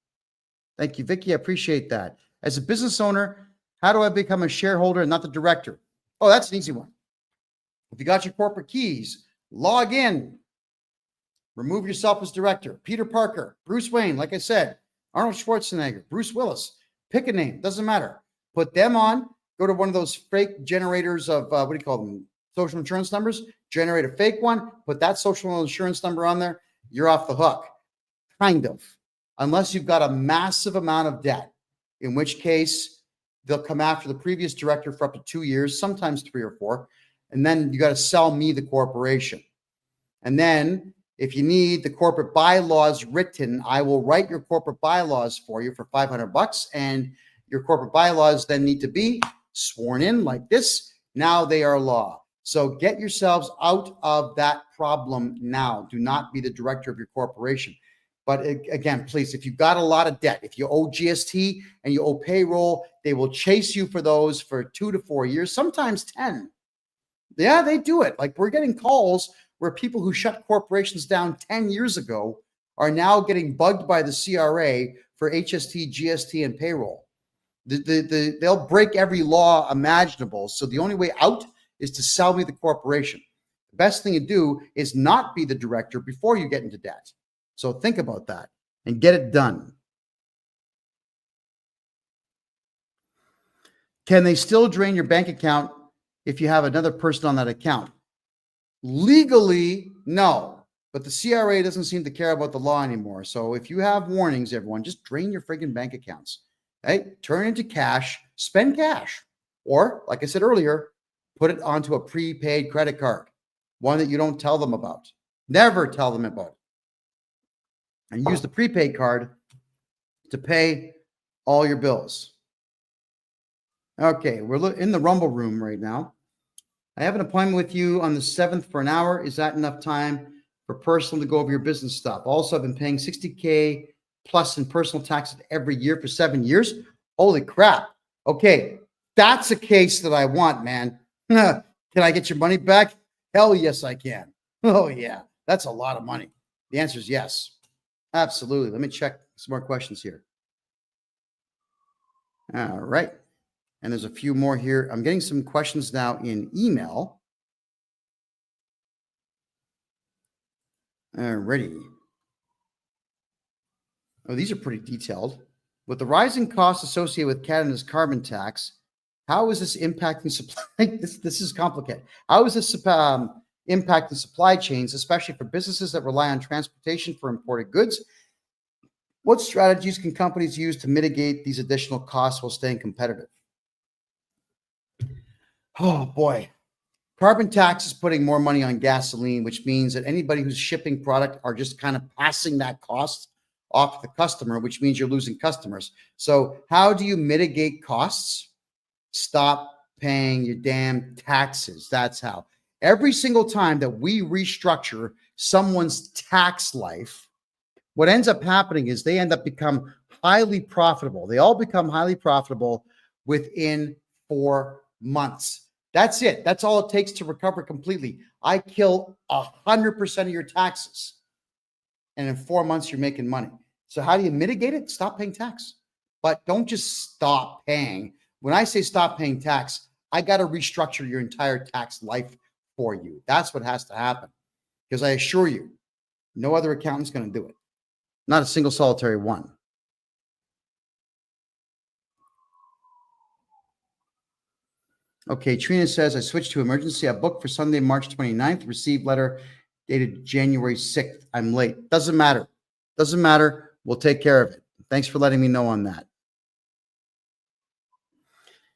Thank you, Vicky. I appreciate that. As a business owner, how do I become a shareholder and not the director? Oh, that's an easy one. If you got your corporate keys, log in. Remove yourself as director. Peter Parker, Bruce Wayne, like I said, Arnold Schwarzenegger, Bruce Willis. Pick a name, doesn't matter. Put them on. Go to one of those fake generators of, what do you call them? Social insurance numbers. Generate a fake one. Put that social insurance number on there. You're off the hook. Kind of. Unless you've got a massive amount of debt, in which case they'll come after the previous director for up to 2 years, sometimes 3 or 4. And then you got to sell me the corporation. And then if you need the corporate bylaws written, I will write your corporate bylaws for you for $500. And your corporate bylaws then need to be sworn in like this. Now they are law. So get yourselves out of that problem now. Do not be the director of your corporation. But again, please, if you've got a lot of debt, if you owe GST and you owe payroll, they will chase you for those for 2 to 4 years, sometimes 10. Yeah, they do it. Like, we're getting calls where people who shut corporations down 10 years ago are now getting bugged by the CRA for HST, GST, and payroll. They'll break every law imaginable. So the only way out is to sell me the corporation. The best thing to do is not be the director before you get into debt. So think about that and get it done. Can they still drain your bank account if you have another person on that account? Legally, no. But the CRA doesn't seem to care about the law anymore. So if you have warnings, everyone, just drain your friggin' bank accounts. Okay? Turn it into cash, spend cash. Or, like I said earlier, put it onto a prepaid credit card, one that you don't tell them about. Never tell them about it. And use the prepaid card to pay all your bills. Okay, we're in the Rumble room right now. I have an appointment with you on the 7th for an hour. Is that enough time for personal to go over your business stuff? Also, I've been paying $60K plus in personal taxes every year for 7 years. Holy crap. Okay, that's a case that I want, man. Can I get your money back? Hell yes, I can. Oh, yeah, that's a lot of money. The answer is yes. Absolutely. Let me check some more questions here. All right. And there's a few more here. I'm getting some questions now in email. Alrighty. Oh, these are pretty detailed. With the rising costs associated with Canada's carbon tax, how is this impacting supply? This is complicated. How is this impacting supply chains, especially for businesses that rely on transportation for imported goods? What strategies can companies use to mitigate these additional costs while staying competitive? Oh boy. Carbon tax is putting more money on gasoline, which means that anybody who's shipping product are just kind of passing that cost off the customer, which means you're losing customers. So how do you mitigate costs? Stop paying your damn taxes. That's how. Every single time that we restructure someone's tax life, what ends up happening is they end up become highly profitable. They all become highly profitable within 4 months. That's it. That's all it takes to recover completely. I kill 100% of your taxes. And in 4 months, you're making money. So how do you mitigate it? Stop paying tax. But don't just stop paying. When I say stop paying tax, I got to restructure your entire tax life for you. That's what has to happen. Because I assure you, no other accountant's going to do it. Not a single solitary one. Okay, Trina says, I switched to emergency. I booked for Sunday, March 29th. Received letter dated January 6th. I'm late. Doesn't matter. Doesn't matter. We'll take care of it. Thanks for letting me know on that.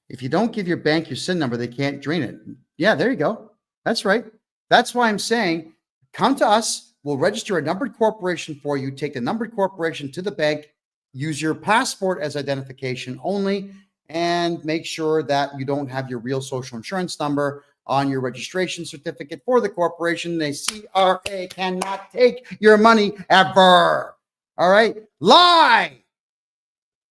If you don't give your bank your SIN number, they can't drain it. Yeah, there you go. That's right. That's why I'm saying, come to us. We'll register a numbered corporation for you. Take the numbered corporation to the bank. Use your passport as identification only, and make sure that you don't have your real social insurance number on your registration certificate for the corporation. The CRA cannot take your money ever. All right? Lie.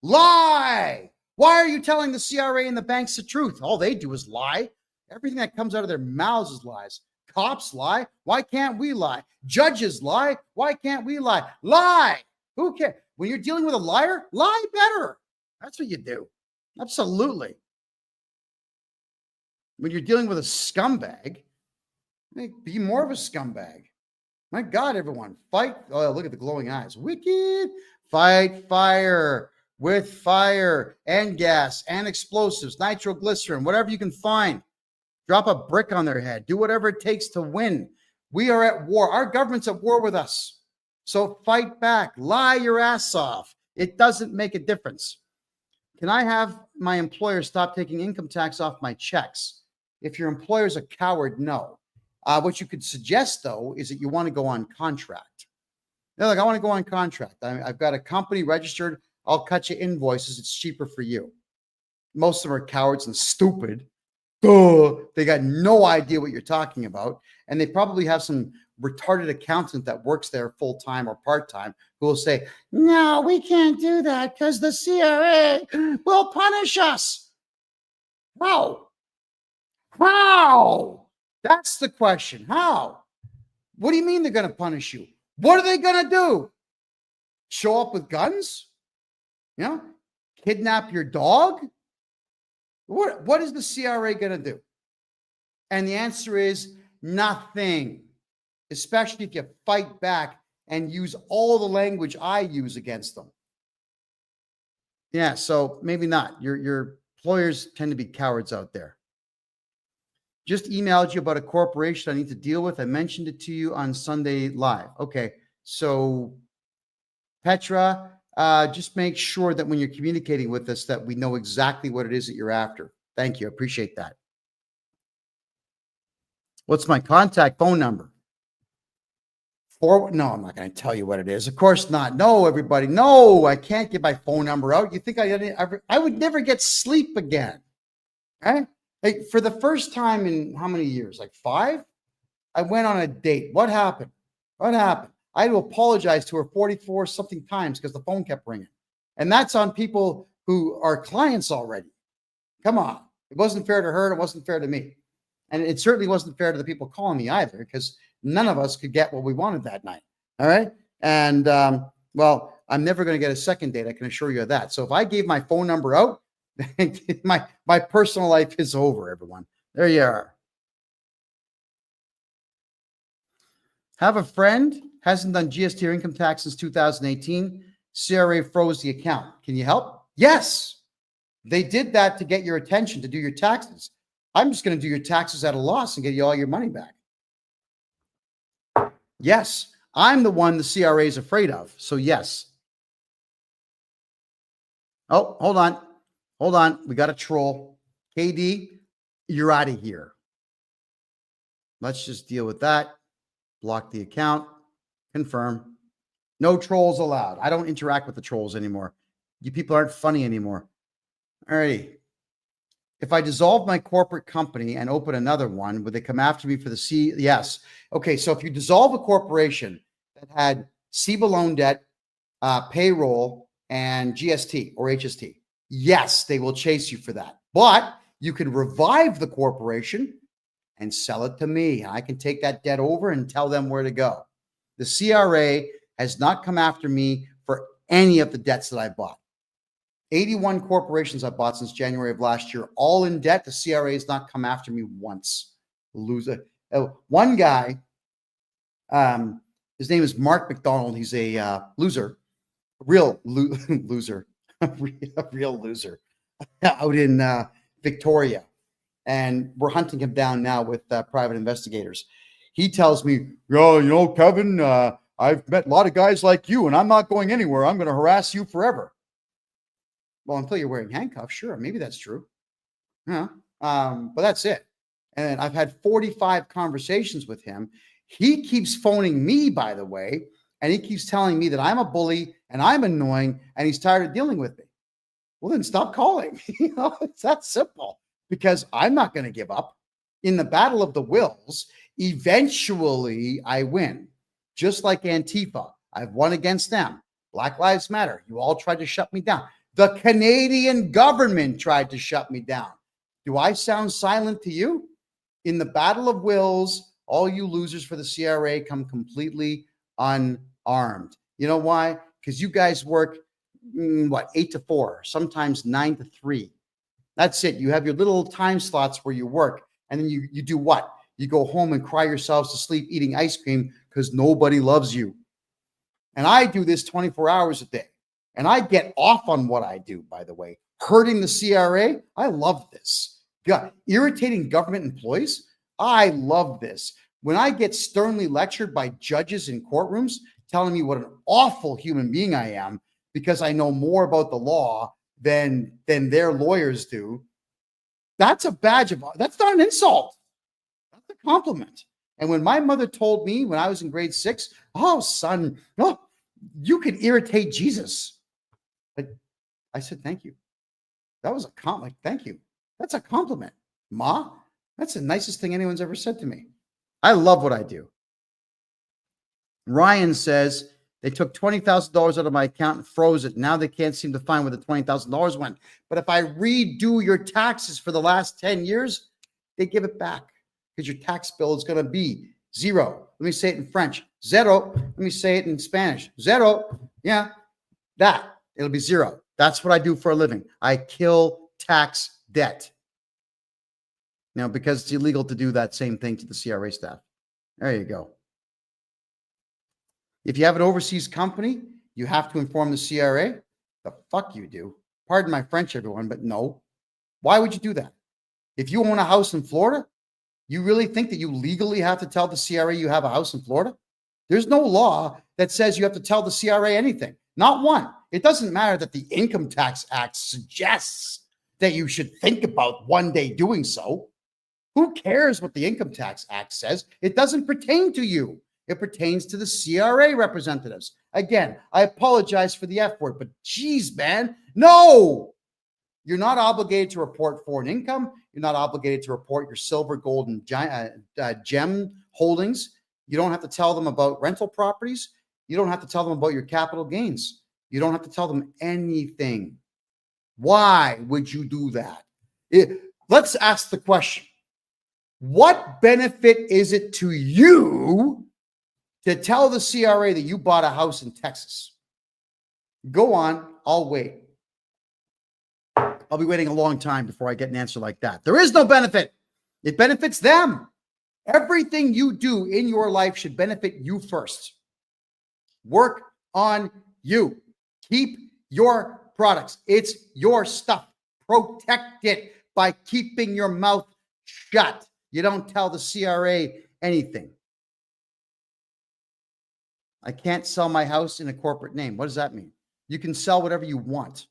Lie. Why are you telling the CRA and the banks the truth? All they do is lie. Everything that comes out of their mouths is lies. Cops lie. Why can't we lie? Judges lie. Why can't we lie? Lie. Who cares? When you're dealing with a liar, lie better. That's what you do. Absolutely. When you're dealing with a scumbag, be more of a scumbag. My God, everyone, fight. Oh, look at the glowing eyes. Wicked. Fight fire with fire and gas and explosives, nitroglycerin, whatever you can find. Drop a brick on their head. Do whatever it takes to win. We are at war. Our government's at war with us. So fight back. Lie your ass off. It doesn't make a difference. Can I have my employer stop taking income tax off my checks? If your employer's a coward, no. What you could suggest, though, is that you want to go on contract. They're like, I want to go on contract. I've got a company registered. I'll cut you invoices. It's cheaper for you. Most of them are cowards and stupid. They got no idea what you're talking about. And they probably have some retarded accountant that works there full-time or part-time who will say, no, we can't do that because the CRA will punish us. How? How? That's the question. How? What do you mean they're going to punish you? What are they going to do? Show up with guns? You know, kidnap your dog? What is the CRA going to do? And the answer is nothing, especially if you fight back and use all the language I use against them. Yeah, so maybe not. Your employers tend to be cowards out there. Just emailed you about a corporation I need to deal with. I mentioned it to you on Sunday Live. Okay, so Petra, just make sure that when you're communicating with us that we know exactly what it is that you're after. Thank you. I appreciate that. What's my contact phone number? No, I'm not going to tell you what it is. Of course not. No, everybody. No, I can't get my phone number out. You think I would never get sleep again. Okay? Hey, for the first time in how many years? Like 5? I went on a date. What happened? What happened? I had to apologize to her 44 something times because the phone kept ringing. And that's on people who are clients already. Come on. It wasn't fair to her. It wasn't fair to me. And it certainly wasn't fair to the people calling me either, because none of us could get what we wanted that night. All right. And well, I'm never going to get a second date. I can assure you of that. So if I gave my phone number out, my personal life is over, everyone. There you are. Have a friend, hasn't done GST or income tax since 2018. CRA froze the account. Can you help? Yes. They did that to get your attention to do your taxes. I'm just going to do your taxes at a loss and get you all your money back. Yes. I'm the one the CRA is afraid of. So yes. Oh, hold on. Hold on. We got a troll. KD, you're out of here. Let's just deal with that. Block the account. Confirm. No trolls allowed. I don't interact with the trolls anymore. You people aren't funny anymore. All righty. If I dissolve my corporate company and open another one, would they come after me for the C? Yes. Okay. So if you dissolve a corporation that had CBA loan debt, payroll, and GST or HST, yes, they will chase you for that. But you can revive the corporation and sell it to me. I can take that debt over and tell them where to go. The CRA has not come after me for any of the debts that I bought. 81 corporations I bought since January of last year, all in debt. The CRA has not come after me once. Loser. One guy, his name is Mark McDonald. He's a loser, loser, a real loser out in Victoria. And we're hunting him down now with private investigators. He tells me, oh, Kevin, I've met a lot of guys like you, and I'm not going anywhere. I'm going to harass you forever. Well, until you're wearing handcuffs, sure, maybe that's true. Yeah, but that's it. And I've had 45 conversations with him. He keeps phoning me, by the way, and he keeps telling me that I'm a bully and I'm annoying, and he's tired of dealing with me. Well, then stop calling. It's that simple. Because I'm not going to give up. In the battle of the wills, eventually I win. Just like Antifa, I've won against them. Black Lives Matter. You all tried to shut me down. The Canadian government tried to shut me down. Do I sound silent to you? In the battle of wills, all you losers for the CRA come completely unarmed. You know why? Because you guys work, 8 to 4, sometimes 9 to 3. That's it. You have your little time slots where you work, and then you do what? You go home and cry yourselves to sleep eating ice cream because nobody loves you. And I do this 24 hours a day. And I get off on what I do, by the way. Hurting the CRA, I love this. God, irritating government employees, I love this. When I get sternly lectured by judges in courtrooms telling me what an awful human being I am because I know more about the law than their lawyers do, that's a badge of, that's not an insult. That's a compliment. And when my mother told me when I was in grade 6, oh, son, oh, you could irritate Jesus. But I said, thank you. That was a compliment. Thank you. That's a compliment. Ma, that's the nicest thing anyone's ever said to me. I love what I do. Ryan says, they took $20,000 out of my account and froze it. Now they can't seem to find where the $20,000 went. But if I redo your taxes for the last 10 years, they give it back because your tax bill is going to be zero. Let me say it in French. Zero. Let me say it in Spanish. Zero. Yeah, that. It'll be zero. That's what I do for a living. I kill tax debt. Now, because it's illegal to do that same thing to the CRA staff. There you go. If you have an overseas company, you have to inform the CRA. The fuck you do. Pardon my French, everyone, but no. Why would you do that? If you own a house in Florida, you really think that you legally have to tell the CRA you have a house in Florida? There's no law that says you have to tell the CRA anything. Not one. It doesn't matter that the Income Tax Act suggests that you should think about one day doing so. Who cares what the Income Tax Act says? It doesn't pertain to you. It pertains to the CRA representatives. Again, I apologize for the F word, but geez, man, no. You're not obligated to report foreign income. You're not obligated to report your silver, gold, and gem holdings. You don't have to tell them about rental properties. You don't have to tell them about your capital gains. You don't have to tell them anything. Why would you do that? Let's ask the question. What benefit is it to you to tell the CRA that you bought a house in Texas? Go on. I'll wait. I'll be waiting a long time before I get an answer like that. There is no benefit. It benefits them. Everything you do in your life should benefit you first. Work on you. Keep your products. It's your stuff. Protect it by keeping your mouth shut. You don't tell the CRA anything. I can't sell my house in a corporate name. What does that mean? You can sell whatever you want,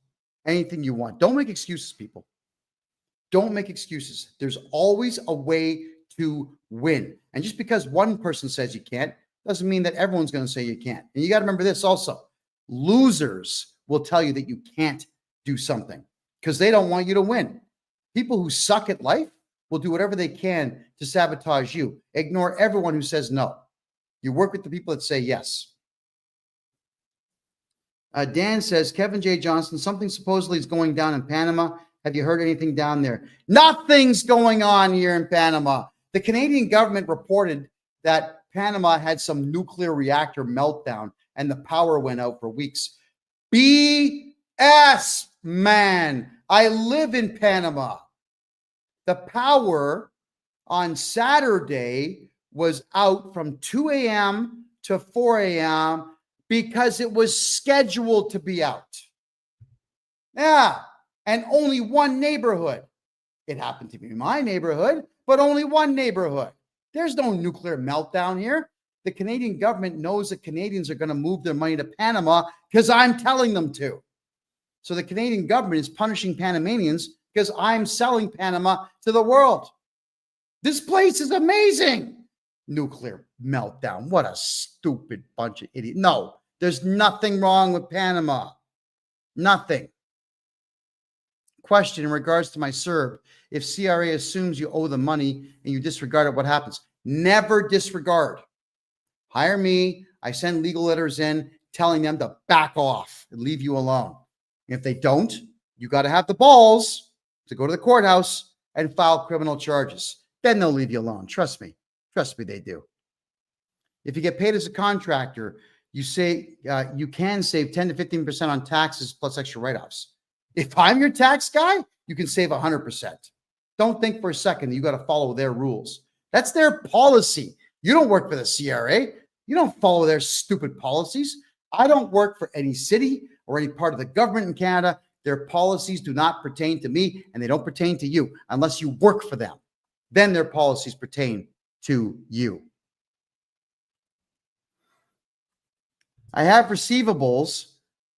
anything you want. Don't make excuses, people. Don't make excuses. There's always a way to win. And just because one person says you can't, doesn't mean that everyone's going to say you can't. And you got to remember this also. Losers will tell you that you can't do something because they don't want you to win. People who suck at life will do whatever they can to sabotage you. Ignore everyone who says no. You work with the people that say yes. Dan says, Kevin J. Johnston, something supposedly is going down in Panama. Have you heard anything down there? Nothing's going on here in Panama. The Canadian government reported that Panama had some nuclear reactor meltdown and the power went out for weeks. BS, man. I live in Panama. The power on Saturday was out from 2 a.m. to 4 a.m. because it was scheduled to be out. Yeah, and only one neighborhood. It happened to be my neighborhood, but only one neighborhood. There's no nuclear meltdown here. The Canadian government knows that Canadians are going to move their money to Panama because I'm telling them to. So the Canadian government is punishing Panamanians because I'm selling Panama to the world. This place is amazing. Nuclear meltdown. What a stupid bunch of idiots. No, there's nothing wrong with Panama. Nothing. Question in regards to my CERB. If CRA assumes you owe the money and you disregard it, what happens? Never disregard. Hire me. I send legal letters in telling them to back off and leave you alone. If they don't, you got to have the balls to go to the courthouse and file criminal charges. Then they'll leave you alone. Trust me. Trust me, they do. If you get paid as a contractor, you say you can save 10 to 15% on taxes plus extra write-offs. If I'm your tax guy, you can save 100%. Don't think for a second that you got to follow their rules. That's their policy. You don't work for the CRA. You don't follow their stupid policies. I don't work for any city or any part of the government in Canada. Their policies do not pertain to me, and they don't pertain to you unless you work for them. Then their policies pertain to you. I have receivables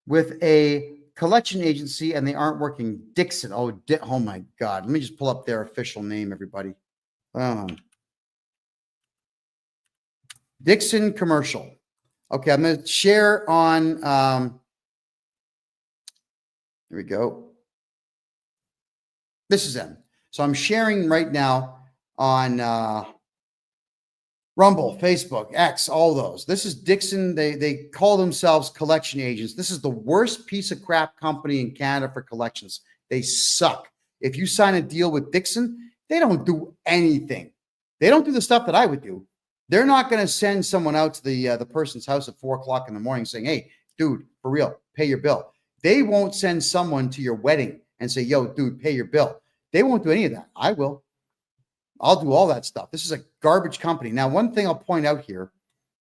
with a collection agency and they aren't working. Dixon. Oh my God. Let me just pull up their official name, everybody. Dixon Commercial. Okay, I'm going to share on, here we go. This is them. So I'm sharing right now on Rumble, Facebook, X, all those. This is Dixon. They call themselves collection agents. This is the worst piece of crap company in Canada for collections. They suck. If you sign a deal with Dixon, they don't do anything. They don't do the stuff that I would do. They're not going to send someone out to the person's house at 4 o'clock in the morning saying, hey, dude, for real, pay your bill. They won't send someone to your wedding and say, yo, dude, pay your bill. They won't do any of that. I will. I'll do all that stuff. This is a garbage company. Now, one thing I'll point out here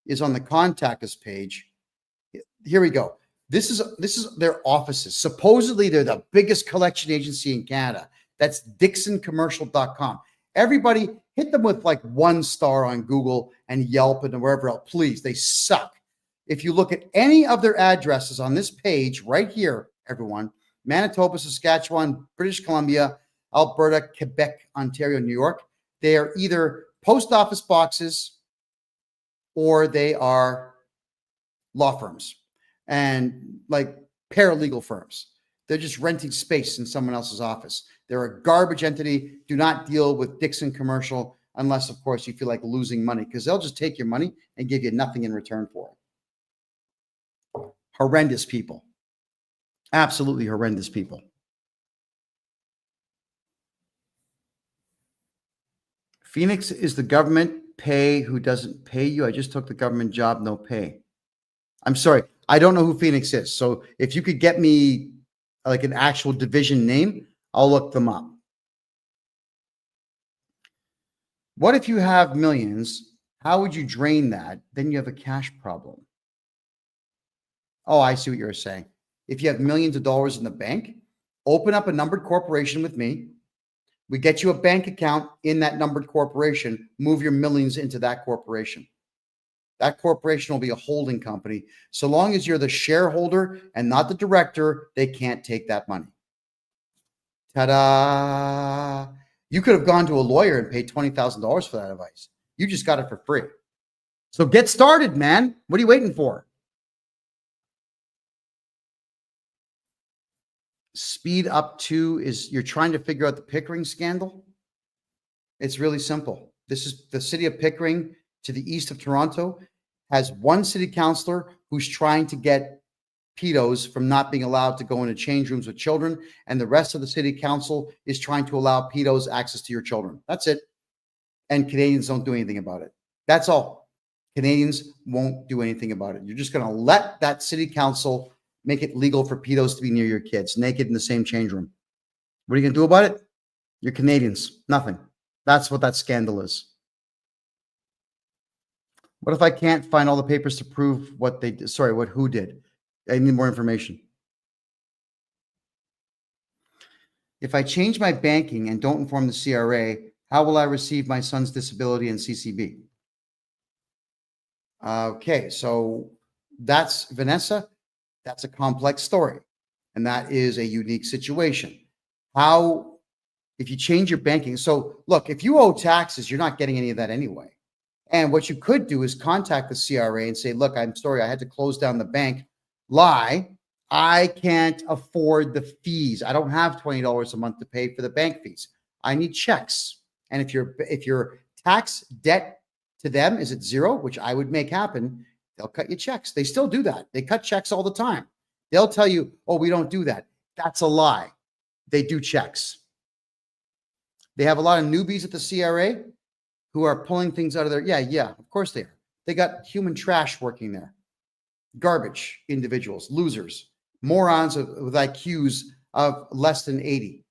is on the contact us page. Here we go. This is their offices. Supposedly, they're the biggest collection agency in Canada. That's DixonCommercial.com. Everybody hit them with like 1 star on Google and Yelp and wherever else. Please, they suck. If you look at any of their addresses on this page right here, everyone, Manitoba, Saskatchewan, British Columbia, Alberta, Quebec, Ontario, New York, they are either post office boxes or they are law firms and like paralegal firms. They're just renting space in someone else's office. They're a garbage entity. Do not deal with Dixon Commercial unless, of course, you feel like losing money because they'll just take your money and give you nothing in return for it. Horrendous people. Absolutely horrendous people. Phoenix is the government pay who doesn't pay you. I just took the government job, no pay. I'm sorry. I don't know who Phoenix is. So if you could get me like an actual division name, I'll look them up. What if you have millions? How would you drain that? Then you have a cash problem. Oh, I see what you're saying. If you have millions of dollars in the bank, open up a numbered corporation with me. We get you a bank account in that numbered corporation, move your millions into that corporation. That corporation will be a holding company. So long as you're the shareholder and not the director, they can't take that money. Ta-da! You could have gone to a lawyer and paid $20,000 for that advice. You just got it for free. So get started, man. What are you waiting for? Speed up to is you're trying to figure out the Pickering scandal. It's really simple. This is the city of Pickering to the east of Toronto has one city councillor who's trying to get pedos from not being allowed to go into change rooms with children. And the rest of the city council is trying to allow pedos access to your children. That's it. And Canadians don't do anything about it. That's all. Canadians won't do anything about it. You're just going to let that city council make it legal for pedos to be near your kids, naked in the same change room. What are you going to do about it? You're Canadians. Nothing. That's what that scandal is. What if I can't find all the papers to prove what they did? Sorry, who did? I need more information. If I change my banking and don't inform the CRA, how will I receive my son's disability and CCB? Okay, so that's Vanessa. That's a complex story, and that is a unique situation. How, if you change your banking, so look, if you owe taxes, you're not getting any of that anyway. And what you could do is contact the CRA and say, look, I'm sorry, I had to close down the bank. Lie, I can't afford the fees. I don't have $20 a month to pay for the bank fees. I need checks. And if your tax debt to them is at zero, which I would make happen, they'll cut you checks. They still do that. They cut checks all the time. They'll tell you, oh, we don't do that. That's a lie. They do checks. They have a lot of newbies at the CRA who are pulling things out of there. Yeah, of course they are. They got human trash working there. Garbage individuals, losers, morons with IQs of less than 80.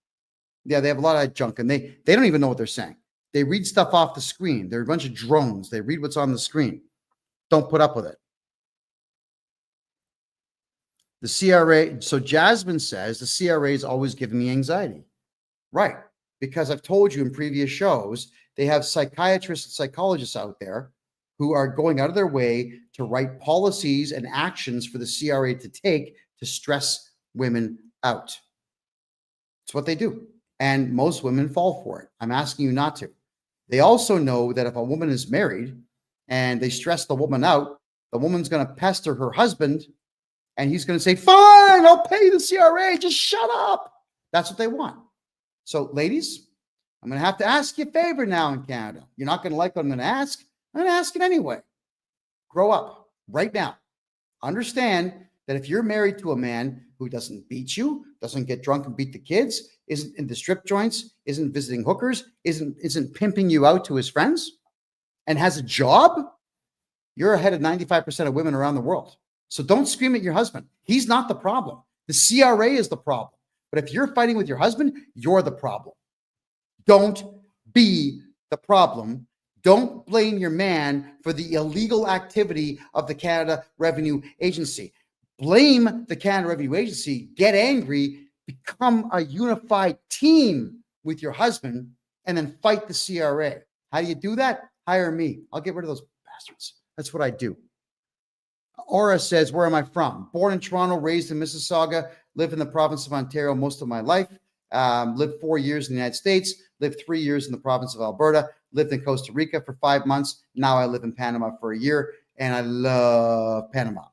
Yeah, they have a lot of junk, and they don't even know what they're saying. They read stuff off the screen. They're a bunch of drones. They read what's on the screen. Don't put up with it. The CRA, so Jasmine says the CRA is always giving me anxiety. Right, because I've told you in previous shows, they have psychiatrists and psychologists out there who are going out of their way to write policies and actions for the CRA to take to stress women out. It's what they do. And most women fall for it. I'm asking you not to. They also know that if a woman is married and they stress the woman out, the woman's going to pester her husband and he's going to say, fine, I'll pay the CRA. Just shut up. That's what they want. So ladies, I'm going to have to ask you a favor now in Canada. You're not going to like what I'm going to ask. I'm going to ask it anyway. Grow up right now. Understand that if you're married to a man who doesn't beat you, doesn't get drunk and beat the kids, isn't in the strip joints, isn't visiting hookers, isn't pimping you out to his friends, and has a job, you're ahead of 95% of women around the world. So don't scream at your husband. He's not the problem. The CRA is the problem. But if you're fighting with your husband, you're the problem. Don't be the problem. Don't blame your man for the illegal activity of the Canada Revenue Agency. Blame the Canada Revenue Agency, get angry, become a unified team with your husband, and then fight the CRA. How do you do that? Hire me. I'll get rid of those bastards. That's what I do. Aura says, where am I from? Born in Toronto, raised in Mississauga, lived in the province of Ontario most of my life, lived 4 years in the United States, lived 3 years in the province of Alberta, lived in Costa Rica for 5 months. Now I live in Panama for a year, and I love Panama.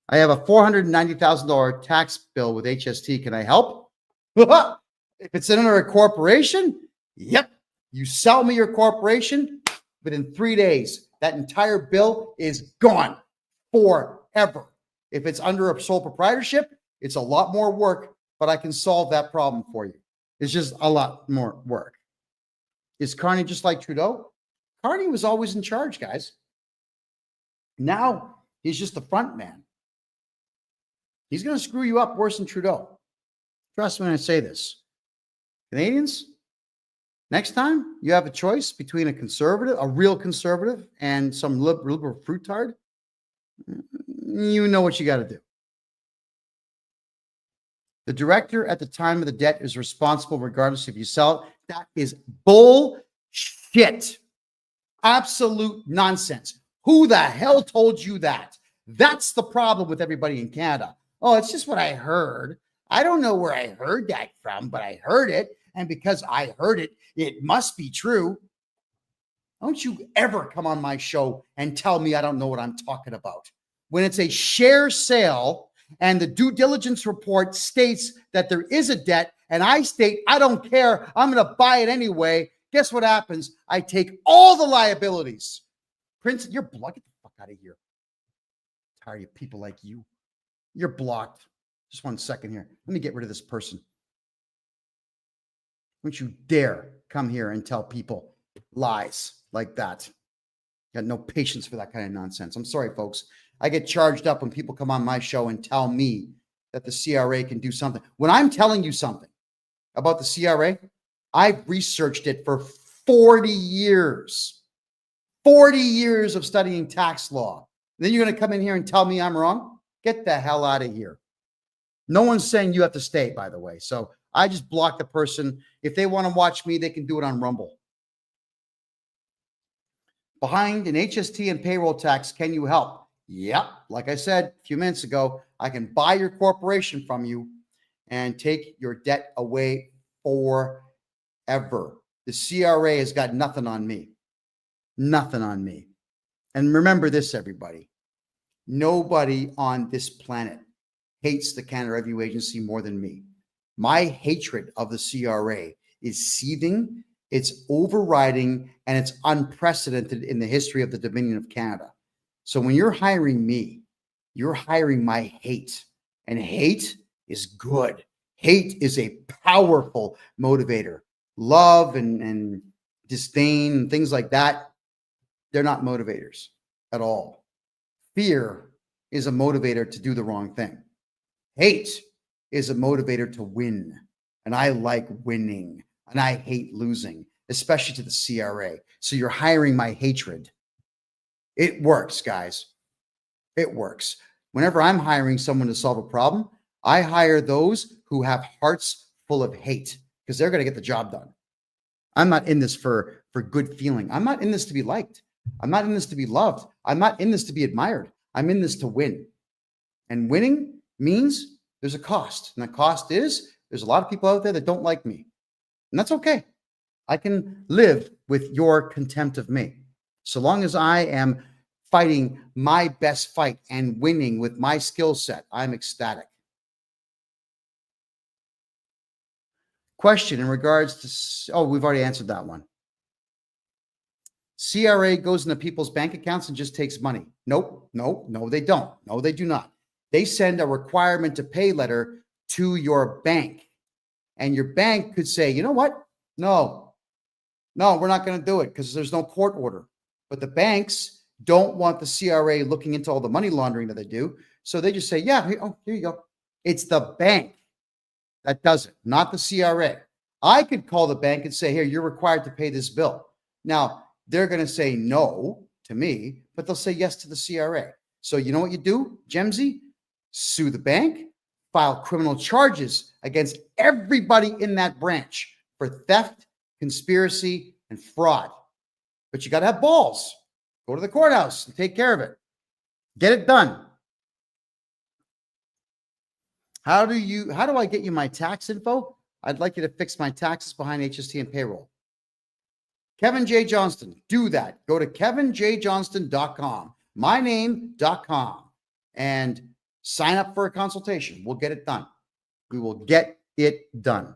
I have a $490,000 tax bill with HST. Can I help? If it's under a corporation, yep. You sell me your corporation, within 3 days, that entire bill is gone forever. If it's under a sole proprietorship, it's a lot more work, but I can solve that problem for you. It's just a lot more work. Is Carney just like Trudeau? Carney was always in charge, guys. Now he's just the front man. He's going to screw you up worse than Trudeau. Trust me when I say this. Canadians, next time you have a choice between a conservative, a real conservative, and some liberal fruitard, you know what you got to do. The director at the time of the debt is responsible regardless if you sell it. That is bullshit. Absolute nonsense. Who the hell told you that? That's the problem with everybody in Canada. Oh, it's just what I heard. I don't know where I heard that from, but I heard it. And because I heard it, it must be true. Don't you ever come on my show and tell me I don't know what I'm talking about. When it's a share sale and the due diligence report states that there is a debt and I state, I don't care, I'm going to buy it anyway. Guess what happens? I take all the liabilities. Prince, you're blocked. Get the fuck out of here. I'm tired of people like you. You're blocked. Just 1 second here. Let me get rid of this person. Don't you dare come here and tell people lies like that. Got no patience for that kind of nonsense. I'm sorry, folks. I get charged up when people come on my show and tell me that the CRA can do something. When I'm telling you something about the CRA, I've researched it for 40 years. 40 years of studying tax law. Then you're going to come in here and tell me I'm wrong? Get the hell out of here. No one's saying you have to stay, by the way. So I just block the person. If they want to watch me, they can do it on Rumble. Behind an HST and payroll tax, can you help? Yep. Like I said a few minutes ago, I can buy your corporation from you and take your debt away forever. The CRA has got nothing on me. Nothing on me. And remember this, everybody. Nobody on this planet hates the Canada Revenue Agency more than me. My hatred of the CRA is seething, it's overriding, and it's unprecedented in the history of the Dominion of Canada. So when you're hiring me, you're hiring my hate. And hate is good. Hate is a powerful motivator. Love and disdain and things like that, they're not motivators at all. Fear is a motivator to do the wrong thing. Hate is a motivator to win. And I like winning. And I hate losing, especially to the CRA. So you're hiring my hatred. It works, guys. It works. Whenever I'm hiring someone to solve a problem, I hire those who have hearts full of hate because they're going to get the job done. I'm not in this for good feeling. I'm not in this to be liked. I'm not in this to be loved. I'm not in this to be admired. I'm in this to win. And winning means there's a cost. And the cost is there's a lot of people out there that don't like me. And that's okay. I can live with your contempt of me. So long as I am fighting my best fight and winning with my skill set, I'm ecstatic. Question in regards to, we've already answered that one. CRA goes into people's bank accounts and just takes money. Nope, no, they don't. No, they do not. They send a requirement to pay letter to your bank. And your bank could say, you know what? No, we're not going to do it because there's no court order. But the banks don't want the CRA looking into all the money laundering that they do. So they just say, yeah, here you go. It's the bank that does it, not the CRA. I could call the bank and say, here, you're required to pay this bill. Now, they're going to say no to me, but they'll say yes to the CRA. So you know what you do, Gemsy? Sue the bank, file criminal charges against everybody in that branch for theft, conspiracy, and fraud. But you got to have balls. Go to the courthouse and take care of it. Get it done. How do I get you my tax info? I'd like you to fix my taxes behind HST and payroll. Kevin J. Johnston, do that. Go to kevinjjohnston.com, myname.com, and sign up for a consultation. We'll get it done. We will get it done.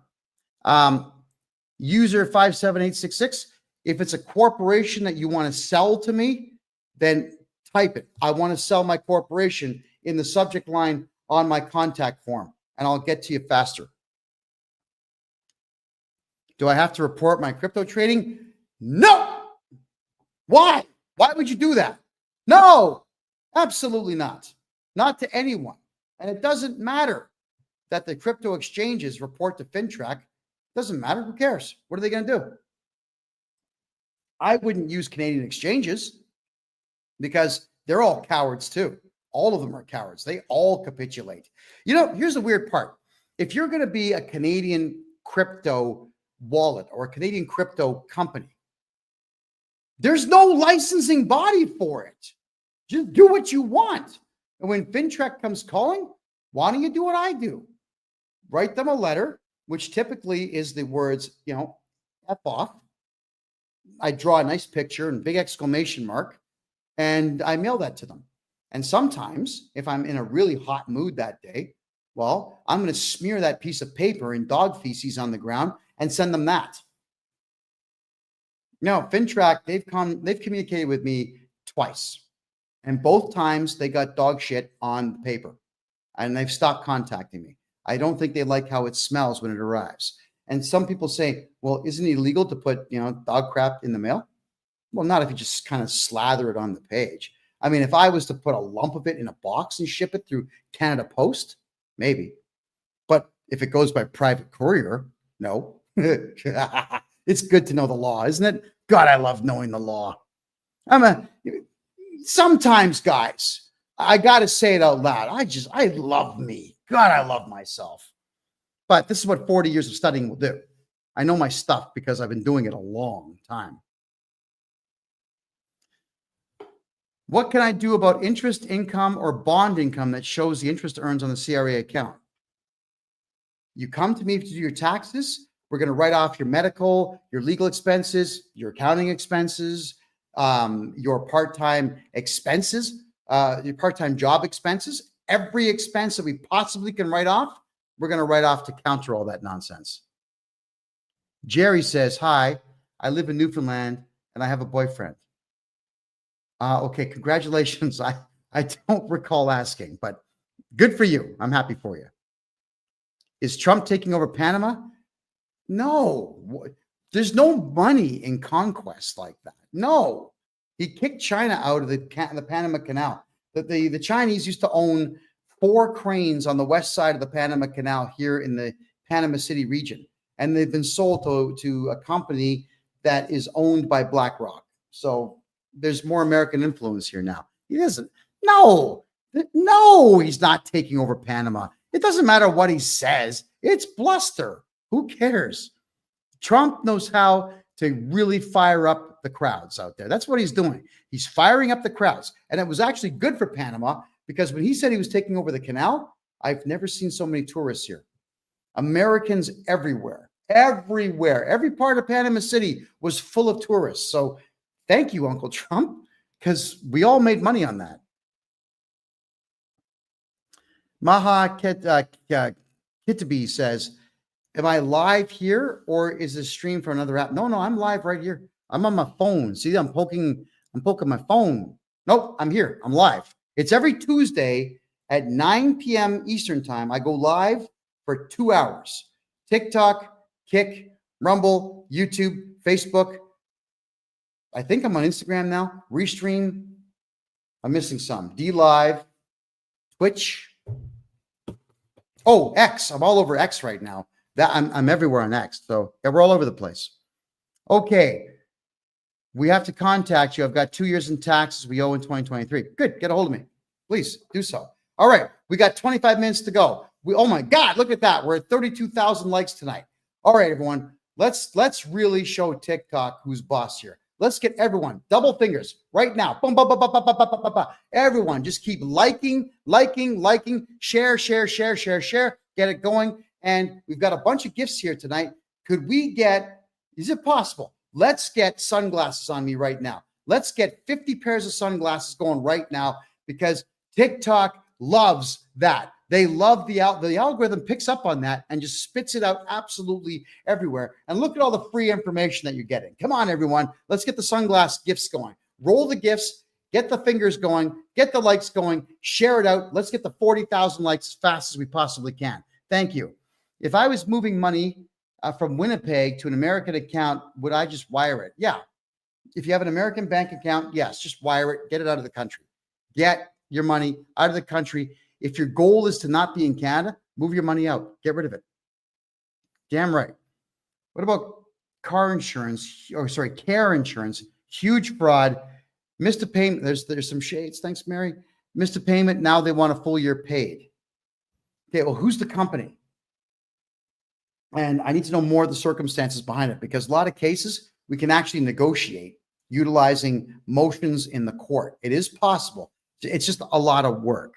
User 57866. If it's a corporation that you want to sell to me, then type it. I want to sell my corporation in the subject line on my contact form, and I'll get to you faster. Do I have to report my crypto trading? No. Why? Why would you do that? No, absolutely not. Not to anyone. And it doesn't matter. that the crypto exchanges report to FinTrack, doesn't matter. Who cares? What are they going to do? I wouldn't use Canadian exchanges because they're all cowards too. All of them are cowards. They all capitulate. Here's the weird part. If you're going to be a Canadian crypto wallet or a Canadian crypto company, there's no licensing body for it. Just do what you want. And when FinTrack comes calling, why don't you do what I do? Write them a letter, which typically is the words, F off. I draw a nice picture and big exclamation mark, and I mail that to them. And sometimes, if I'm in a really hot mood that day, well, I'm going to smear that piece of paper in dog feces on the ground and send them that. No, FinTrack, they've communicated with me twice. And both times they got dog shit on the paper. And they've stopped contacting me. I don't think they like how it smells when it arrives. And some people say, well, isn't it illegal to put, dog crap in the mail? Well, not if you just kind of slather it on the page. I mean, if I was to put a lump of it in a box and ship it through Canada Post, maybe. But if it goes by private courier, no. It's good to know the law, isn't it? God, I love knowing the law. Sometimes, guys, I got to say it out loud. I love me. God, I love myself. But this is what 40 years of studying will do. I know my stuff because I've been doing it a long time. What can I do about interest income or bond income that shows the interest earns on the CRA account? You come to me to do your taxes. We're going to write off your medical, your legal expenses, your accounting expenses, your part-time expenses, your part-time job expenses. Every expense that we possibly can write off, we're going to write off to counter all that nonsense. Jerry says, hi, I live in Newfoundland and I have a boyfriend. Okay, congratulations. I don't recall asking, but good for you. I'm happy for you. Is Trump taking over Panama? No, there's no money in conquest like that. No, he kicked China out of the Panama Canal. The Chinese used to own 4 cranes on the west side of the Panama Canal here in the Panama City region. And they've been sold to a company that is owned by BlackRock. So there's more American influence here now. He doesn't. No, he's not taking over Panama. It doesn't matter what he says. It's bluster. Who cares? Trump knows how to really fire up the crowds out there. That's what he's doing. He's firing up the crowds. And it was actually good for Panama because when he said he was taking over the canal, I've never seen so many tourists here. Americans everywhere. Every part of Panama City was full of tourists. So thank you, Uncle Trump, because we all made money on that. Maha Kitabi says, am I live here or is this stream for another app? No, I'm live right here. I'm on my phone. See, I'm poking my phone. Nope, I'm here. I'm live. It's every Tuesday at 9 p.m. Eastern time. I go live for 2 hours. TikTok, Kick, Rumble, YouTube, Facebook. I think I'm on Instagram now. Restream. I'm missing some. DLive, Twitch. Oh, X. I'm all over X right now. I'm everywhere on X. So yeah, we're all over the place. Okay. We have to contact you. I've got 2 years in taxes we owe in 2023. Good. Get a hold of me. Please do so. All right. We got 25 minutes to go. Oh my God, look at that. We're at 32,000 likes tonight. All right, everyone. Let's really show TikTok who's boss here. Let's get everyone double fingers right now. Boom, boom, boom, boom, boom, boom, boom, boom, boom. Everyone just keep liking, share. Get it going. And we've got a bunch of gifts here tonight. Is it possible? Let's get sunglasses on me right now. Let's get 50 pairs of sunglasses going right now because TikTok loves that. They love the algorithm picks up on that and just spits it out absolutely everywhere. And look at all the free information that you're getting. Come on, everyone. Let's get the sunglass gifts going. Roll the gifts, get the fingers going, get the likes going, share it out. Let's get the 40,000 likes as fast as we possibly can. Thank you. If I was moving money from Winnipeg to an American account, would I just wire it? Yeah. If you have an American bank account, yes, just wire it, get it out of the country. Get your money out of the country. If your goal is to not be in Canada, move your money out. Get rid of it. Damn right. What about care insurance? Huge fraud. Missed a payment. There's some shades. Thanks, Mary. Missed a payment. Now they want a full year paid. Okay, well, who's the company? And I need to know more of the circumstances behind it, because a lot of cases we can actually negotiate utilizing motions in the court. It is possible. It's just a lot of work.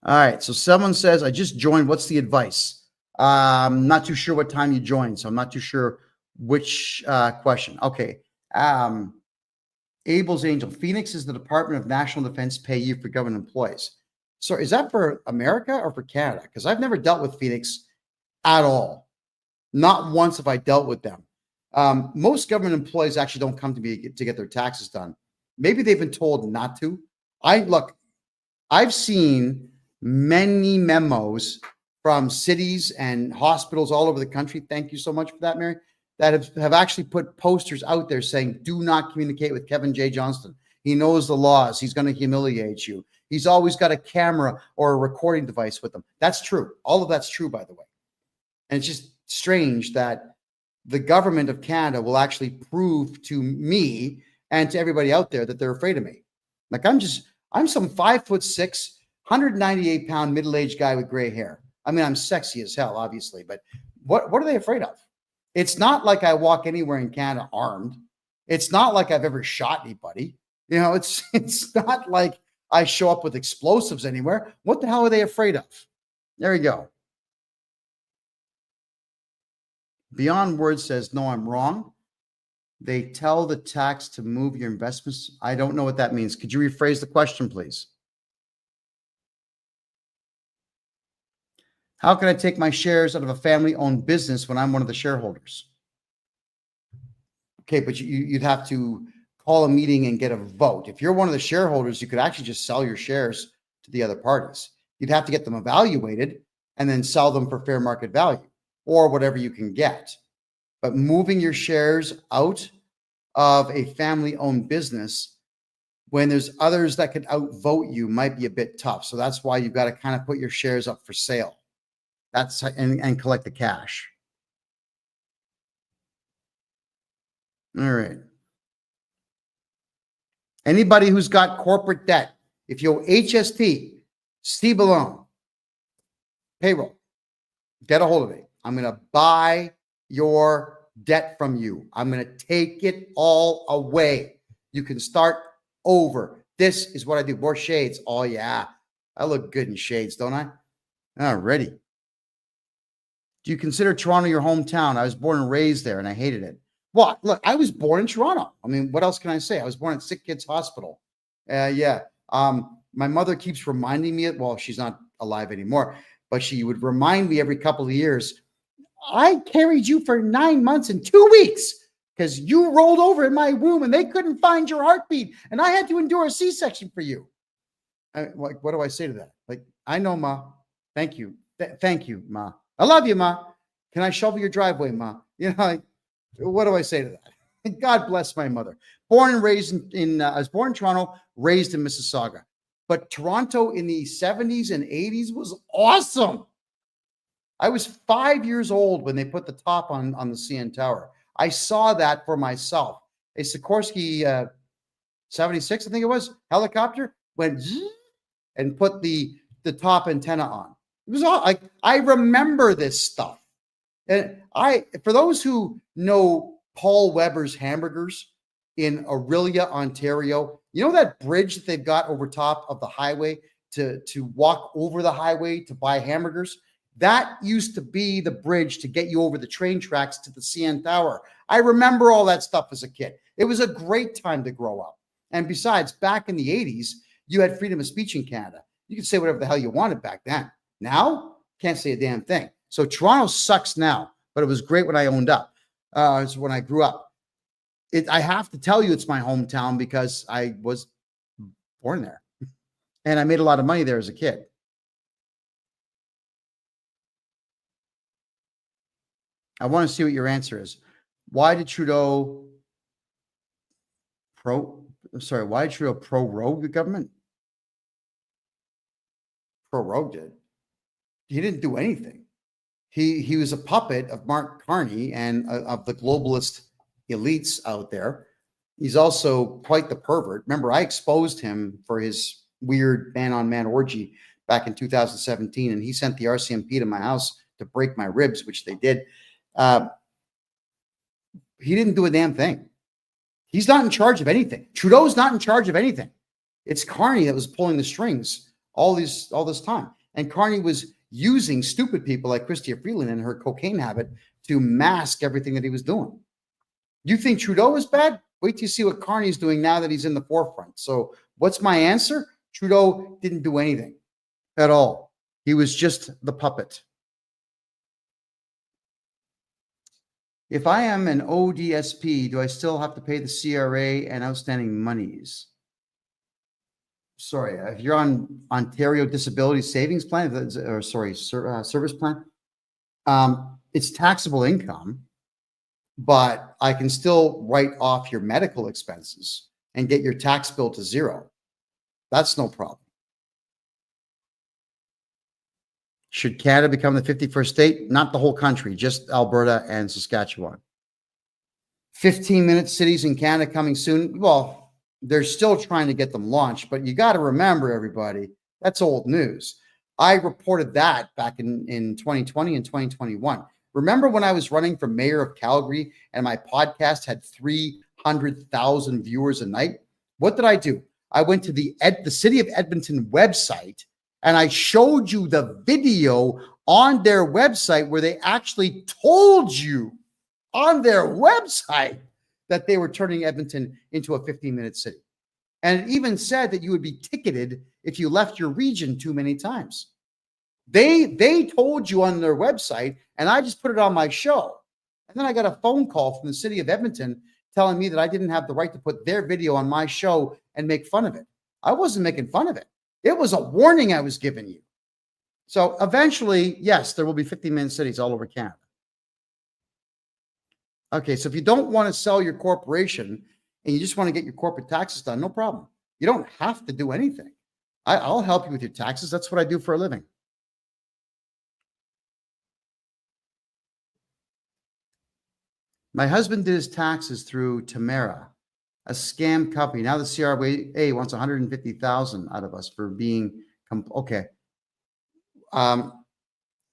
All right. So someone says, I just joined. What's the advice? I'm not too sure what time you joined, so I'm not too sure which question. Okay. Abel's Angel. Phoenix is the Department of National Defense pay you for government employees. So is that for America or for Canada? Because I've never dealt with Phoenix at all. Not once have I dealt with them. Most government employees actually don't come to me to get their taxes done. Maybe they've been told not to. I've seen many memos from cities and hospitals all over the country. Thank you so much for that, Mary. That have actually put posters out there saying, do not communicate with Kevin J. Johnston. He knows the laws. He's going to humiliate you. He's always got a camera or a recording device with him. That's true. All of that's true, by the way. And it's just strange that the government of Canada will actually prove to me and to everybody out there that they're afraid of me. Like I'm some 5'6", 198-pound middle-aged guy with gray hair. I mean, I'm sexy as hell, obviously, but what are they afraid of? It's not like I walk anywhere in Canada armed. It's not like I've ever shot anybody. You know, it's not like I show up with explosives anywhere. What the hell are they afraid of? There we go. Beyond Words says, no, I'm wrong. They tell the tax to move your investments. I don't know what that means. Could you rephrase the question, please? How can I take my shares out of a family-owned business when I'm one of the shareholders? Okay, but you'd have to call a meeting and get a vote. If you're one of the shareholders, you could actually just sell your shares to the other parties. You'd have to get them evaluated and then sell them for fair market value or whatever you can get. But moving your shares out of a family-owned business when there's others that could outvote you might be a bit tough. So that's why you've got to kind of put your shares up for sale. That's and collect the cash. All right. Anybody who's got corporate debt, if you owe HST, Steve Malone, payroll, get a hold of me. I'm going to buy your debt from you. I'm going to take it all away. You can start over. This is what I do. More shades. Oh, yeah. I look good in shades, don't I? Alrighty. Do you consider Toronto your hometown? I was born and raised there, and I hated it. Well, look, I was born in Toronto. I mean, what else can I say? I was born at Sick Kids Hospital. Yeah. My mother keeps reminding me, well, she's not alive anymore, but she would remind me every couple of years, I carried you for 9 months and 2 weeks because you rolled over in my womb and they couldn't find your heartbeat. And I had to endure a C-section for you. Like, what do I say to that? Like, I know, Ma. Thank you. Thank you, Ma. I love you, Ma. Can I shovel your driveway, Ma? You know, like, what do I say to that? God bless my mother. Born and raised I was born in Toronto, raised in Mississauga. But Toronto in the 70s and 80s was awesome. I was 5 years old when they put the top on the CN Tower. I saw that for myself. A Sikorsky 76, I think it was, helicopter went and put the top antenna on. It was all like, I remember this stuff. And for those who know Paul Weber's Hamburgers in Orillia, Ontario, you know that bridge that they've got over top of the highway to walk over the highway to buy hamburgers? That used to be the bridge to get you over the train tracks to the CN Tower. I remember all that stuff as a kid. It was a great time to grow up. And besides, back in the 80s, you had freedom of speech in Canada. You could say whatever the hell you wanted back then. Now, can't say a damn thing. So Toronto sucks now, but it was great when I owned up. It's when I grew up. I have to tell you it's my hometown because I was born there. And I made a lot of money there as a kid. I want to see what your answer is. Why did Trudeau prorogue the government? prorogued it. He didn't do anything. He was a puppet of Mark Carney and of the globalist elites out there. He's also quite the pervert. Remember, I exposed him for his weird man-on-man orgy back in 2017, and he sent the RCMP to my house to break my ribs, which they did. He didn't do a damn thing. He's not in charge of anything. Trudeau's not in charge of anything. It's Carney that was pulling the strings all this time. And Carney was using stupid people like Chrystia Freeland and her cocaine habit to mask everything that he was doing. You think Trudeau was bad? Wait till you see what Carney's doing now that he's in the forefront. So what's my answer? Trudeau didn't do anything at all. He was just the puppet. If I am an ODSP, do I still have to pay the CRA and outstanding monies? Sorry, if you're on Ontario Disability Savings Plan, or sorry, service plan, it's taxable income, but I can still write off your medical expenses and get your tax bill to zero. That's no problem. Should Canada become the 51st state? Not the whole country, just Alberta and Saskatchewan. 15-minute cities in Canada coming soon. Well, they're still trying to get them launched, but you got to remember, everybody, that's old news. I reported that back in 2020 and 2021. Remember when I was running for mayor of Calgary and my podcast had 300,000 viewers a night? What did I do? I went to the City of Edmonton website, and I showed you the video on their website where they actually told you on their website that they were turning Edmonton into a 15-minute city. And it even said that you would be ticketed if you left your region too many times. They told you on their website, and I just put it on my show. And then I got a phone call from the City of Edmonton telling me that I didn't have the right to put their video on my show and make fun of it. I wasn't making fun of it. It was a warning I was giving you. So eventually, yes, there will be 15-minute cities all over Canada. Okay, so if you don't want to sell your corporation and you just want to get your corporate taxes done, no problem. You don't have to do anything. I'll help you with your taxes. That's what I do for a living. My husband did his taxes through Tamara, a scam company. Now the CRA wants $150,000 out of us for being okay.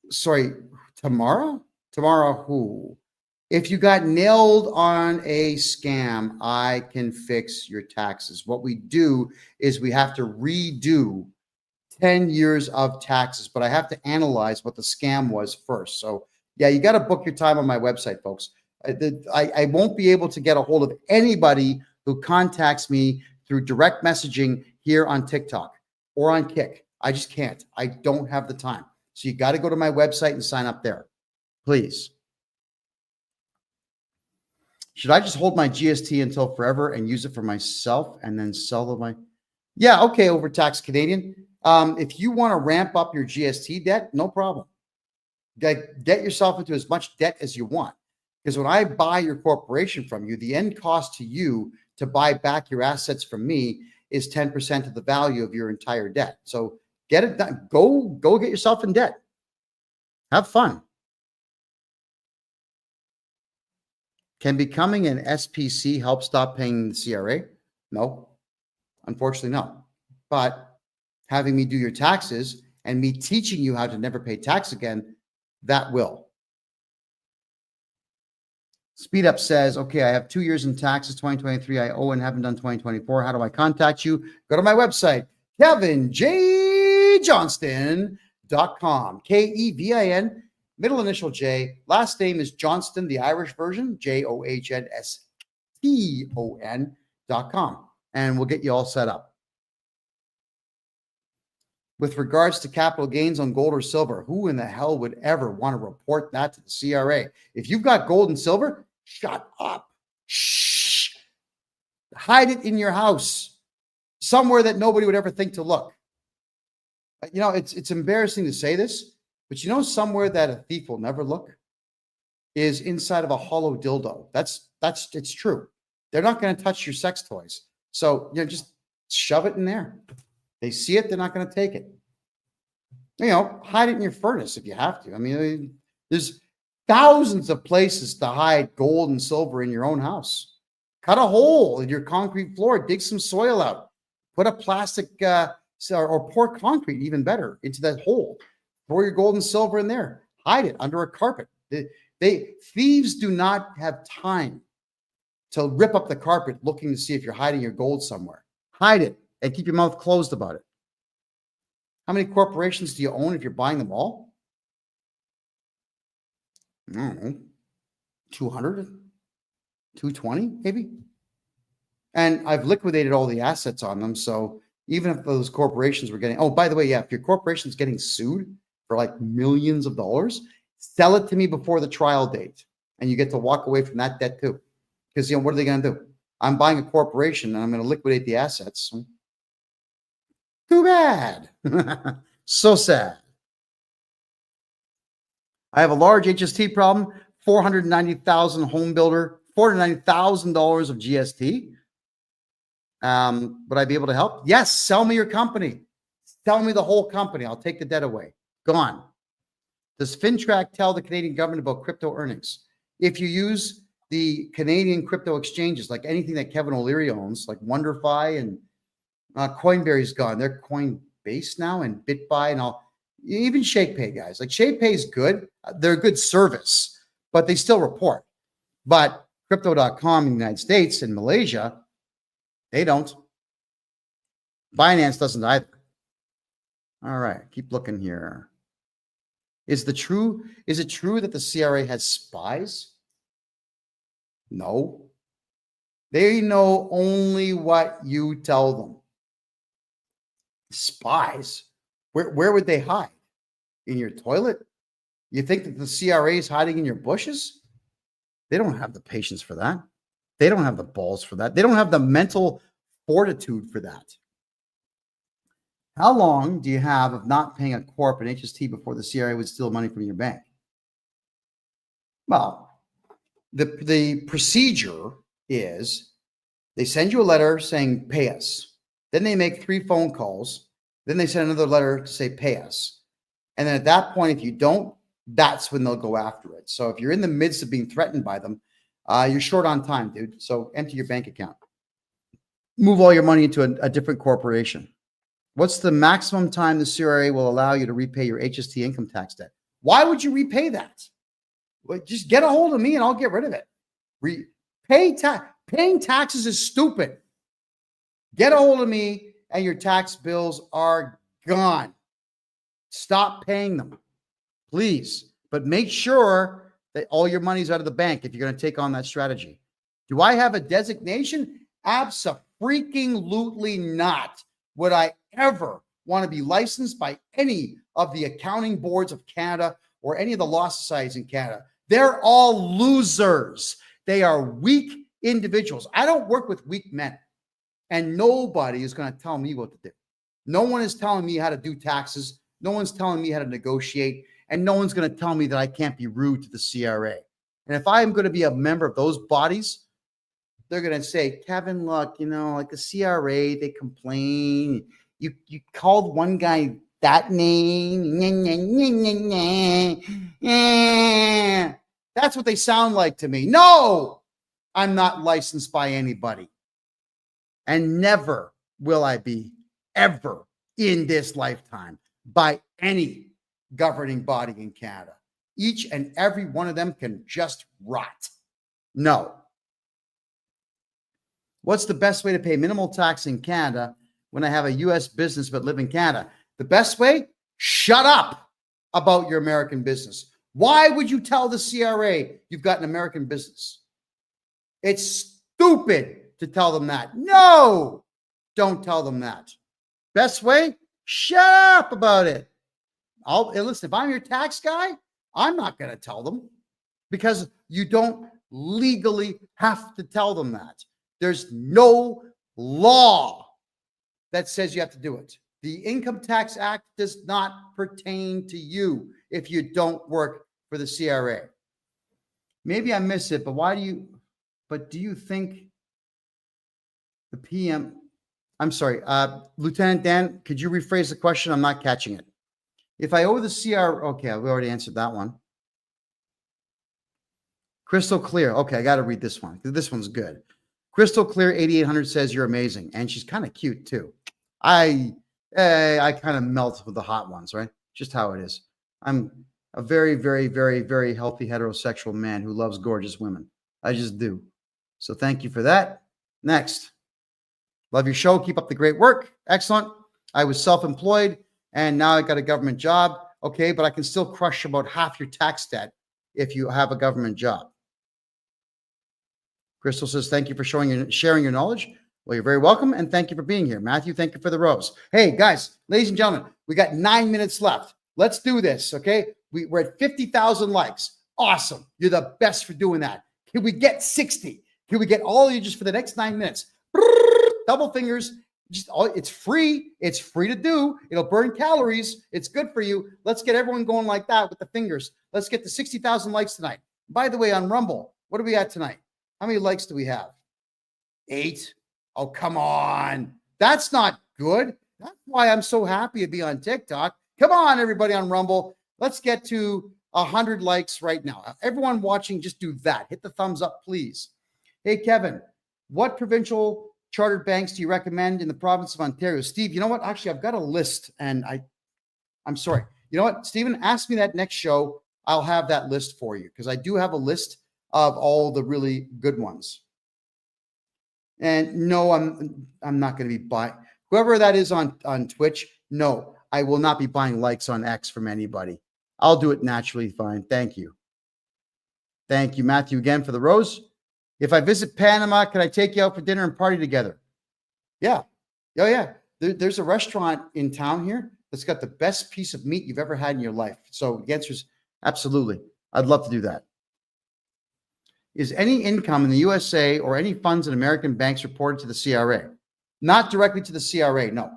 Sorry, Tamara who? If you got nailed on a scam, I can fix your taxes. What we do is we have to redo 10 years of taxes, but I have to analyze what the scam was first. So yeah, you got to book your time on my website, folks. I won't be able to get a hold of anybody who contacts me through direct messaging here on TikTok or on Kick. I just can't. I don't have the time. So you got to go to my website and sign up there, please. Should I just hold my GST until forever and use it for myself and then sell my? Yeah, okay, Overtaxed Canadian. If you want to ramp up your GST debt, no problem. Get yourself into as much debt as you want. Because when I buy your corporation from you, the end cost to you to buy back your assets from me is 10% of the value of your entire debt. So get it done. Go get yourself in debt. Have fun. Can becoming an SPC help stop paying the CRA? No, unfortunately, no. But having me do your taxes and me teaching you how to never pay tax again, that will. Speed Up says, okay, I have 2 years in taxes, 2023. I owe and haven't done 2024. How do I contact you? Go to my website, kevinjjohnston.com. Kevin, middle initial J. Last name is Johnston, the Irish version, JOHNSTON.com. And we'll get you all set up. With regards to capital gains on gold or silver, who in the hell would ever want to report that to the CRA? If you've got gold and silver, shut up. Shh. Hide it in your house, somewhere that nobody would ever think to look. You know, it's embarrassing to say this, but you know somewhere that a thief will never look is inside of a hollow dildo. It's true. They're not going to touch your sex toys. So, just shove it in there. They see it, they're not going to take it. Hide it in your furnace if you have to. I mean, there's thousands of places to hide gold and silver in your own house. Cut a hole in your concrete floor, dig some soil out, put a plastic or pour concrete, even better, into that hole. Pour your gold and silver in there. Hide it under a carpet. Thieves do not have time to rip up the carpet looking to see if you're hiding your gold somewhere. Hide it and keep your mouth closed about it. How many corporations do you own if you're buying them all? I don't know, 200, 220 maybe? And I've liquidated all the assets on them. So even if those corporations were getting, oh, by the way, yeah, if your corporation's getting sued for like millions of dollars, sell it to me before the trial date. And you get to walk away from that debt too. Because, what are they going to do? I'm buying a corporation and I'm going to liquidate the assets. Too bad. So sad. I have a large HST problem, $490,000 home builder, $490,000 of GST. Would I be able to help? Yes. Sell me your company. Sell me the whole company. I'll take the debt away. Gone. Does FinTrack tell the Canadian government about crypto earnings? If you use the Canadian crypto exchanges, like anything that Kevin O'Leary owns, like WonderFi and Coinberry's gone. They're Coinbase now, and BitBuy and all. Even ShakePay, guys. Like ShakePay is good. They're a good service, but they still report. But Crypto.com in the United States and Malaysia, they don't. Binance doesn't either. All right, keep looking here. Is it true that the CRA has spies? No. They know only what you tell them. Spies? Where would they hide? In your toilet? You think that the CRA is hiding in your bushes? They don't have the patience for that. They don't have the balls for that. They don't have the mental fortitude for that. How long do you have of not paying a corp and HST before the CRA would steal money from your bank? Well, the procedure is they send you a letter saying pay us. Then they make 3 phone calls. Then they send another letter to say pay us. And then at that point, if you don't, that's when they'll go after it. So if you're in the midst of being threatened by them, you're short on time, dude. So empty your bank account. Move all your money into a different corporation. What's the maximum time the CRA will allow you to repay your HST income tax debt? Why would you repay that? Well, just get a hold of me and I'll get rid of it. Paying taxes is stupid. Get a hold of me and your tax bills are gone. Stop paying them, please. But make sure that all your money's out of the bank if you're going to take on that strategy. Do I have a designation? Abso-freaking-lutely not. Would I ever want to be licensed by any of the accounting boards of Canada or any of the law societies in Canada? They're all losers. They are weak individuals. I don't work with weak men, and nobody is going to tell me what to do. No one is telling me how to do taxes. No one's telling me how to negotiate, and no one's going to tell me that I can't be rude to the CRA. And if I'm going to be a member of those bodies, they're going to say, Kevin, look, like the CRA, they complain. You called one guy that name. That's what they sound like to me. No, I'm not licensed by anybody. And never will I be, ever in this lifetime, by any governing body in Canada. Each and every one of them can just rot. No. What's the best way to pay minimal tax in Canada when I have a U.S. business but live in Canada? The best way? Shut up about your American business. Why would you tell the CRA you've got an American business? It's stupid to tell them that. No, don't tell them that. Best way? Shut up about it. Listen, if I'm your tax guy, I'm not going to tell them because you don't legally have to tell them that. There's no law that says you have to do it. The Income Tax Act does not pertain to you if you don't work for the CRA. Maybe I miss it, but do you think the PM, I'm sorry, Lieutenant Dan, could you rephrase the question? I'm not catching it. If I owe the CR, okay, we already answered that one. Crystal Clear. Okay, I got to read this one. This one's good. Crystal Clear 8800 says you're amazing, and she's kind of cute too. I kind of melt with the hot ones, right? Just how it is. I'm a very, very, very, very healthy heterosexual man who loves gorgeous women. I just do. So thank you for that. Next. Love your show. Keep up the great work. Excellent. I was self-employed and now I got a government job. Okay, but I can still crush about half your tax debt if you have a government job. Crystal says, thank you for sharing your knowledge. Well, you're very welcome. And thank you for being here. Matthew, thank you for the rose. Hey, guys, ladies and gentlemen, we got 9 minutes left. Let's do this, okay? We're at 50,000 likes. Awesome. You're the best for doing that. Can we get 60? Can we get all of you just for the next 9 minutes? Double fingers. It's free. It's free to do. It'll burn calories. It's good for you. Let's get everyone going like that with the fingers. Let's get to 60,000 likes tonight. By the way, on Rumble, what are we at tonight? How many likes do we have? 8. Oh, come on. That's not good. That's why I'm so happy to be on TikTok. Come on, everybody on Rumble. Let's get to 100 likes right now. Everyone watching, just do that. Hit the thumbs up, please. Hey, Kevin, what provincial chartered banks do you recommend in the province of Ontario? Steve, you know what? Actually, I've got a list, and I'm sorry. You know what, Stephen? Ask me that next show. I'll have that list for you because I do have a list of all the really good ones. And no, I'm not going to be buying whoever that is on Twitch. No, I will not be buying likes on X from anybody. I'll do it naturally fine. Thank you. Thank you, Matthew, again for the rose. If I visit Panama, can I take you out for dinner and party together? Yeah. Oh, yeah. There's a restaurant in town here that's got the best piece of meat you've ever had in your life. So the answer is absolutely. I'd love to do that. Is any income in the USA or any funds in American banks reported to the CRA? Not directly to the CRA, no.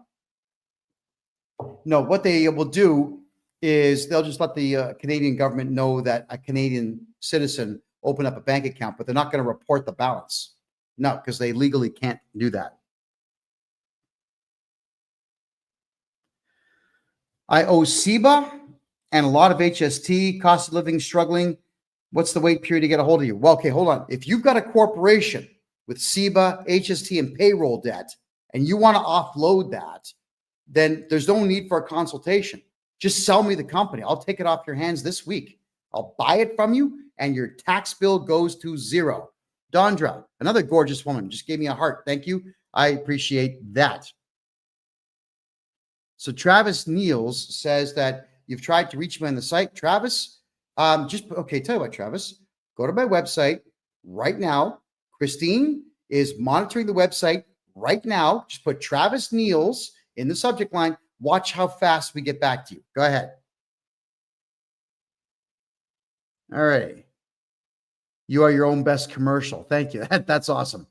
No, what they will do is they'll just let the Canadian government know that a Canadian citizen opened up a bank account, but they're not going to report the balance. No, because they legally can't do that. I owe SEBA and a lot of HST, cost of living struggling. What's the wait period to get a hold of you? Well, okay, hold on. If you've got a corporation with SEBA, HST, and payroll debt, and you want to offload that, then there's no need for a consultation. Just sell me the company. I'll take it off your hands this week. I'll buy it from you, and your tax bill goes to zero. Dondra, another gorgeous woman, just gave me a heart. Thank you. I appreciate that. So Travis Niels says that you've tried to reach me on the site. Travis, tell you what, Travis, go to my website right now. Christine is monitoring the website right now. Just put Travis Niels in the subject line. Watch how fast we get back to you. Go ahead. All right. You are your own best commercial. Thank you. That's awesome.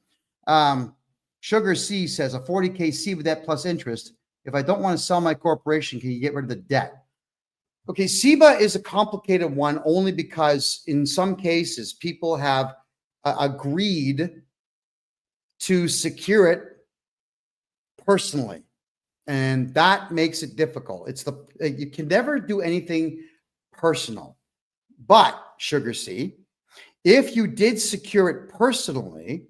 Sugar C says a 40K SEBA debt plus interest. If I don't want to sell my corporation, can you get rid of the debt? Okay, SEBA is a complicated one only because in some cases people have agreed to secure it personally, and that makes it difficult. You can never do anything personal. But Sugar C, if you did secure it personally,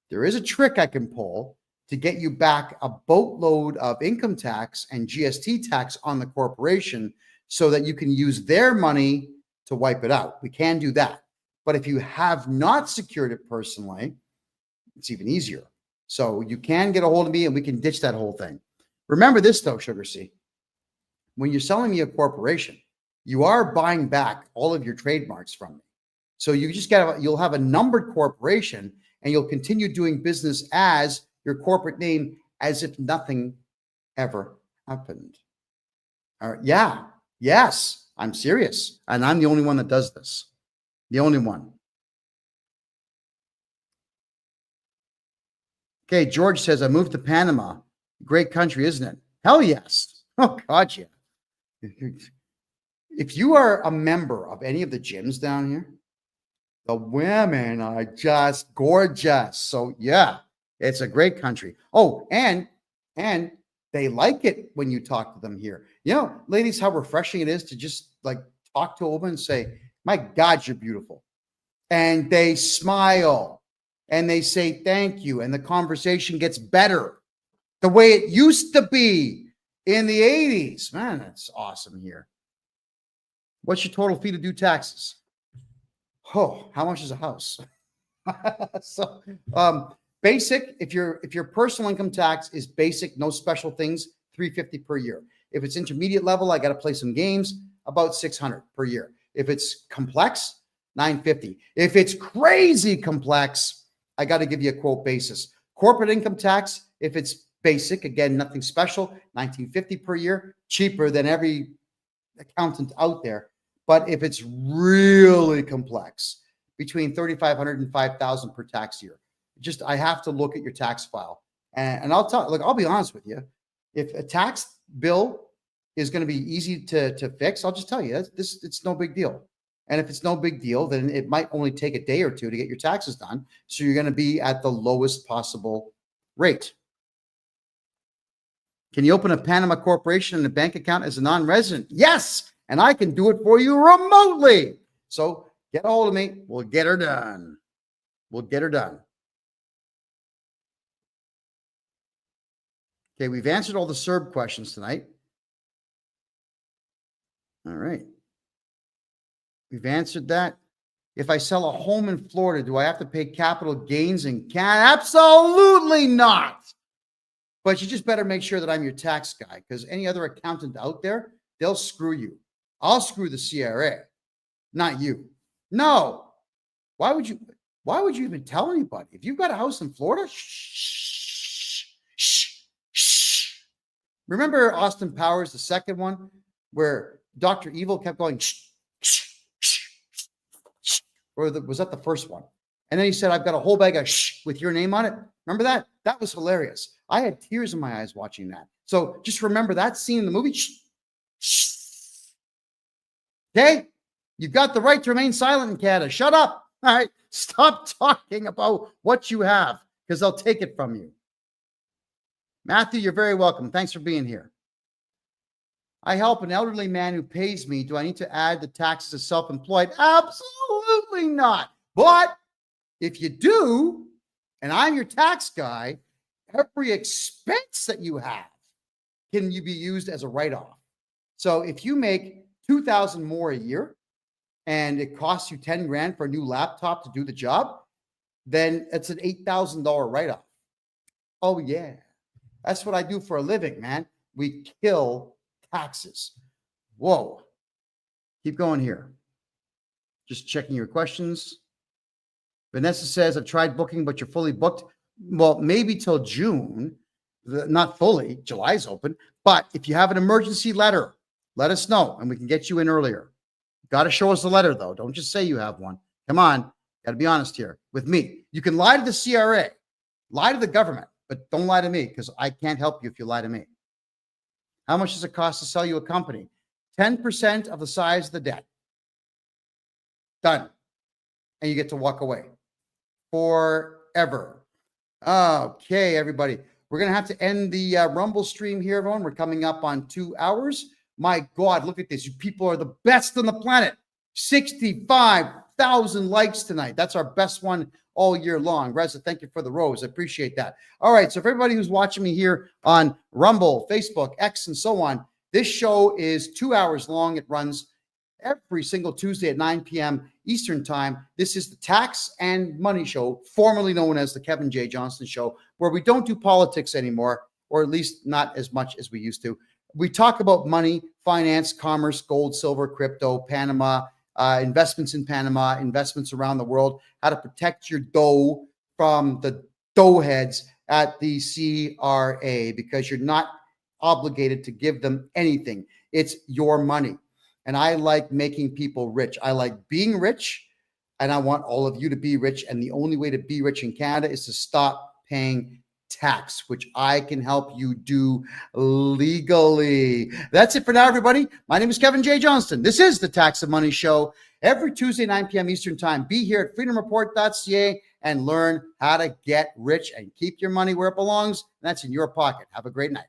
there is a trick I can pull to get you back a boatload of income tax and GST tax on the corporation so that you can use their money to wipe it out. We can do that. But if you have not secured it personally, it's even easier. So you can get a hold of me and we can ditch that whole thing. Remember this though, Sugar C. When you're selling me a corporation, you are buying back all of your trademarks from me. So you'll have a numbered corporation and you'll continue doing business as your corporate name as if nothing ever happened. All right. Yeah. Yes, I'm serious. And I'm the only one that does this. The only one. Okay, George says, I moved to Panama. Great country, isn't it? Hell yes. Oh, God, yeah. If you are a member of any of the gyms down here, the women are just gorgeous. So, yeah, it's a great country. Oh, and They like it when you talk to them here. You know, ladies, how refreshing it is to just like talk to a woman and say, my God, you're beautiful. And they smile and they say thank you. And the conversation gets better the way it used to be in the 80s. Man, that's awesome here. What's your total fee to do taxes? Oh, how much is a house? So basic, if your personal income tax is basic, no special things, $350 per year. If it's intermediate level, I got to play some games, about $600 per year. If it's complex, $950. If it's crazy complex, I got to give you a quote basis. Corporate income tax, if it's basic, again, nothing special, $1950 per year, cheaper than every accountant out there. But if it's really complex, between $3,500 and $5,000 per tax year. Just, I have to look at your tax file. And I'll be honest with you. If a tax bill is going to be easy to fix, I'll just tell you, it's no big deal. And if it's no big deal, then it might only take a day or two to get your taxes done. So you're going to be at the lowest possible rate. Can you open a Panama corporation and a bank account as a non-resident? Yes. And I can do it for you remotely. So get a hold of me. We'll get her done. We'll get her done. Okay, we've answered all the CERB questions tonight. All right. We've answered that. If I sell a home in Florida, do I have to pay capital gains in Canada? Absolutely not. But you just better make sure that I'm your tax guy, because any other accountant out there, they'll screw you. I'll screw the CRA, not you. No. Why would you even tell anybody? If you've got a house in Florida, shh. Remember Austin Powers, the second one, where Dr. Evil kept going, or was that the first one? And then he said, I've got a whole bag of with your name on it. Remember that? That was hilarious. I had tears in my eyes watching that. So just remember that scene in the movie. Okay? You've got the right to remain silent in Canada. Shut up. All right? Stop talking about what you have, because they'll take it from you. Matthew, you're very welcome. Thanks for being here. I help an elderly man who pays me. Do I need to add the taxes as self-employed? Absolutely not. But if you do, and I'm your tax guy, every expense that you have can be used as a write-off. So if you make $2,000 more a year and it costs you 10 grand for a new laptop to do the job, then it's an $8,000 write-off. Oh yeah. That's what I do for a living, man. We kill taxes. Whoa. Keep going here. Just checking your questions. Vanessa says, I've tried booking, but you're fully booked. Well, maybe till June. Not fully. July's open. But if you have an emergency letter, let us know and we can get you in earlier. Got to show us the letter, though. Don't just say you have one. Come on. Got to be honest here with me. You can lie to the CRA, lie to the government, but don't lie to me, because I can't help you if you lie to me. How much does it cost to sell you a company? 10% of the size of the debt. Done. And you get to walk away forever. Okay, everybody. We're going to have to end the Rumble stream here, everyone. We're coming up on 2 hours. My God, look at this. You people are the best on the planet. 65,000 likes tonight. That's our best one all year long. Reza, thank you for the rose. I appreciate that. All right. So for everybody who's watching me here on Rumble, Facebook, X, and so on, this show is 2 hours long. It runs every single Tuesday at 9 p.m. Eastern time. This is the Tax and Money Show, formerly known as the Kevin J. Johnston Show, where we don't do politics anymore, or at least not as much as we used to. We talk about money, finance, commerce, gold, silver, crypto, Panama, investments in Panama, investments around the world, how to protect your dough from the dough heads at the CRA, because you're not obligated to give them anything. It's your money. And I like making people rich. I like being rich, and I want all of you to be rich. And the only way to be rich in Canada is to stop paying tax, which I can help you do legally. That's it for now, everybody. My name is Kevin J. Johnston. This is the Tax and Money Show. Every Tuesday, 9 p.m. Eastern time. Be here at freedomreport.ca and learn how to get rich and keep your money where it belongs. And that's in your pocket. Have a great night.